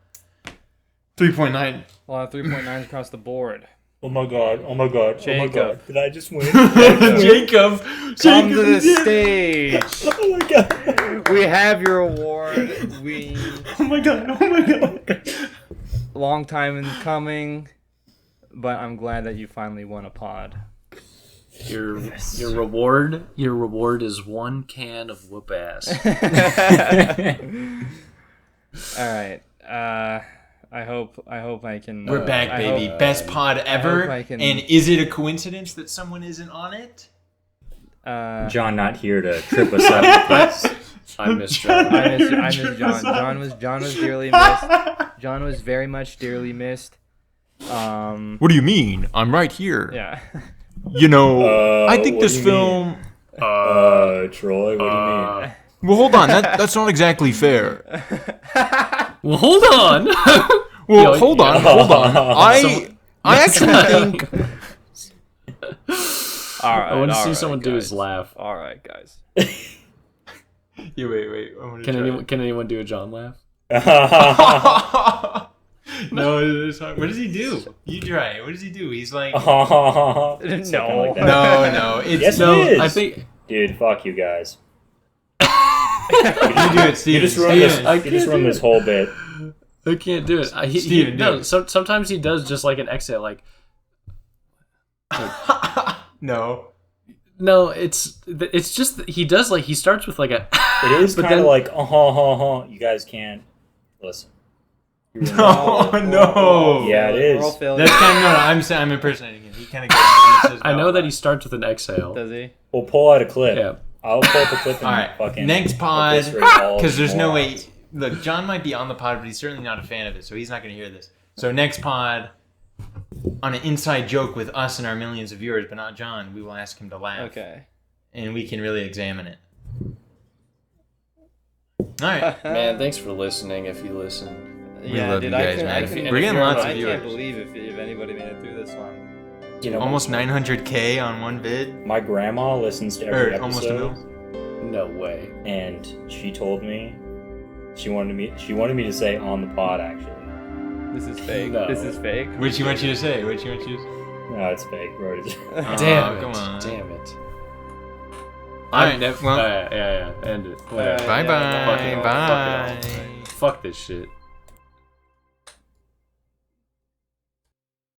3.9. A lot of 3.9s across the board. Oh my god. Jacob. Did I just win? Jacob! Come to the stage. Oh my god. We have your award. Oh my god. Long time in coming, but I'm glad that you finally won a pod. Your reward is 1 can of whoop ass. All right. I hope I can. We're back, baby. Best pod ever. And is it a coincidence that someone isn't on it? John not here to trip us up. I miss John. I miss John. John was dearly missed. John was very much dearly missed. What do you mean? I'm right here. Yeah. I think this film. Troy, what do you mean? Well, hold on. That's not exactly fair. Well, hold on. Hold on. I actually think. All right. I want to all see right, someone do his guys. laugh. All right, guys. Yeah, wait. I wanna Can try. can anyone do a John laugh? No, it's hard. What does he do? You try it. What does he do? He's like, No. no. It's Yes, No, it is. I think Dude, fuck you guys. you do it, You Steven. just ruined this. Steven. You just ruined this whole bit. I can't do it. Steven, do no, it. sometimes he does just like an exhale, like No. no, it's just that he does like he starts with like a It is but kind of then- like You guys can't listen. You ruined No, no. Yeah, it is. We're all failing. That's kind of no. I'm impersonating him. He kind of goes. I know that he starts with an exhale. Does he? We'll pull out a clip. Yeah. I'll pull up a clip and All right. fucking Next pod, eviscerate all because there's no way. morons. Look, John might be on the pod, but he's certainly not a fan of it, so he's not going to hear this. So next pod, on an inside joke with us and our millions of viewers, but not John, we will ask him to laugh. Okay. And we can really examine it. All right. Man, thanks for listening. If you listen, Yeah, love dude, you guys, I man. couldn't- We're getting lots of I viewers. can't believe if anybody made it through this one. You know, Almost 900K on one vid. my grandma listens to every Or almost a episode, mil. no way. and she told me she wanted me to say on the pod. Actually, This is fake. No. This is fake. What'd she want you to say? What'd she want you to say? no, it's fake. Brody. Damn it! come on. Damn it! All right, I've never. well- yeah. End it. Whatever. Yeah, Bye yeah, bye. fuck it all. Bye. Fuck this shit.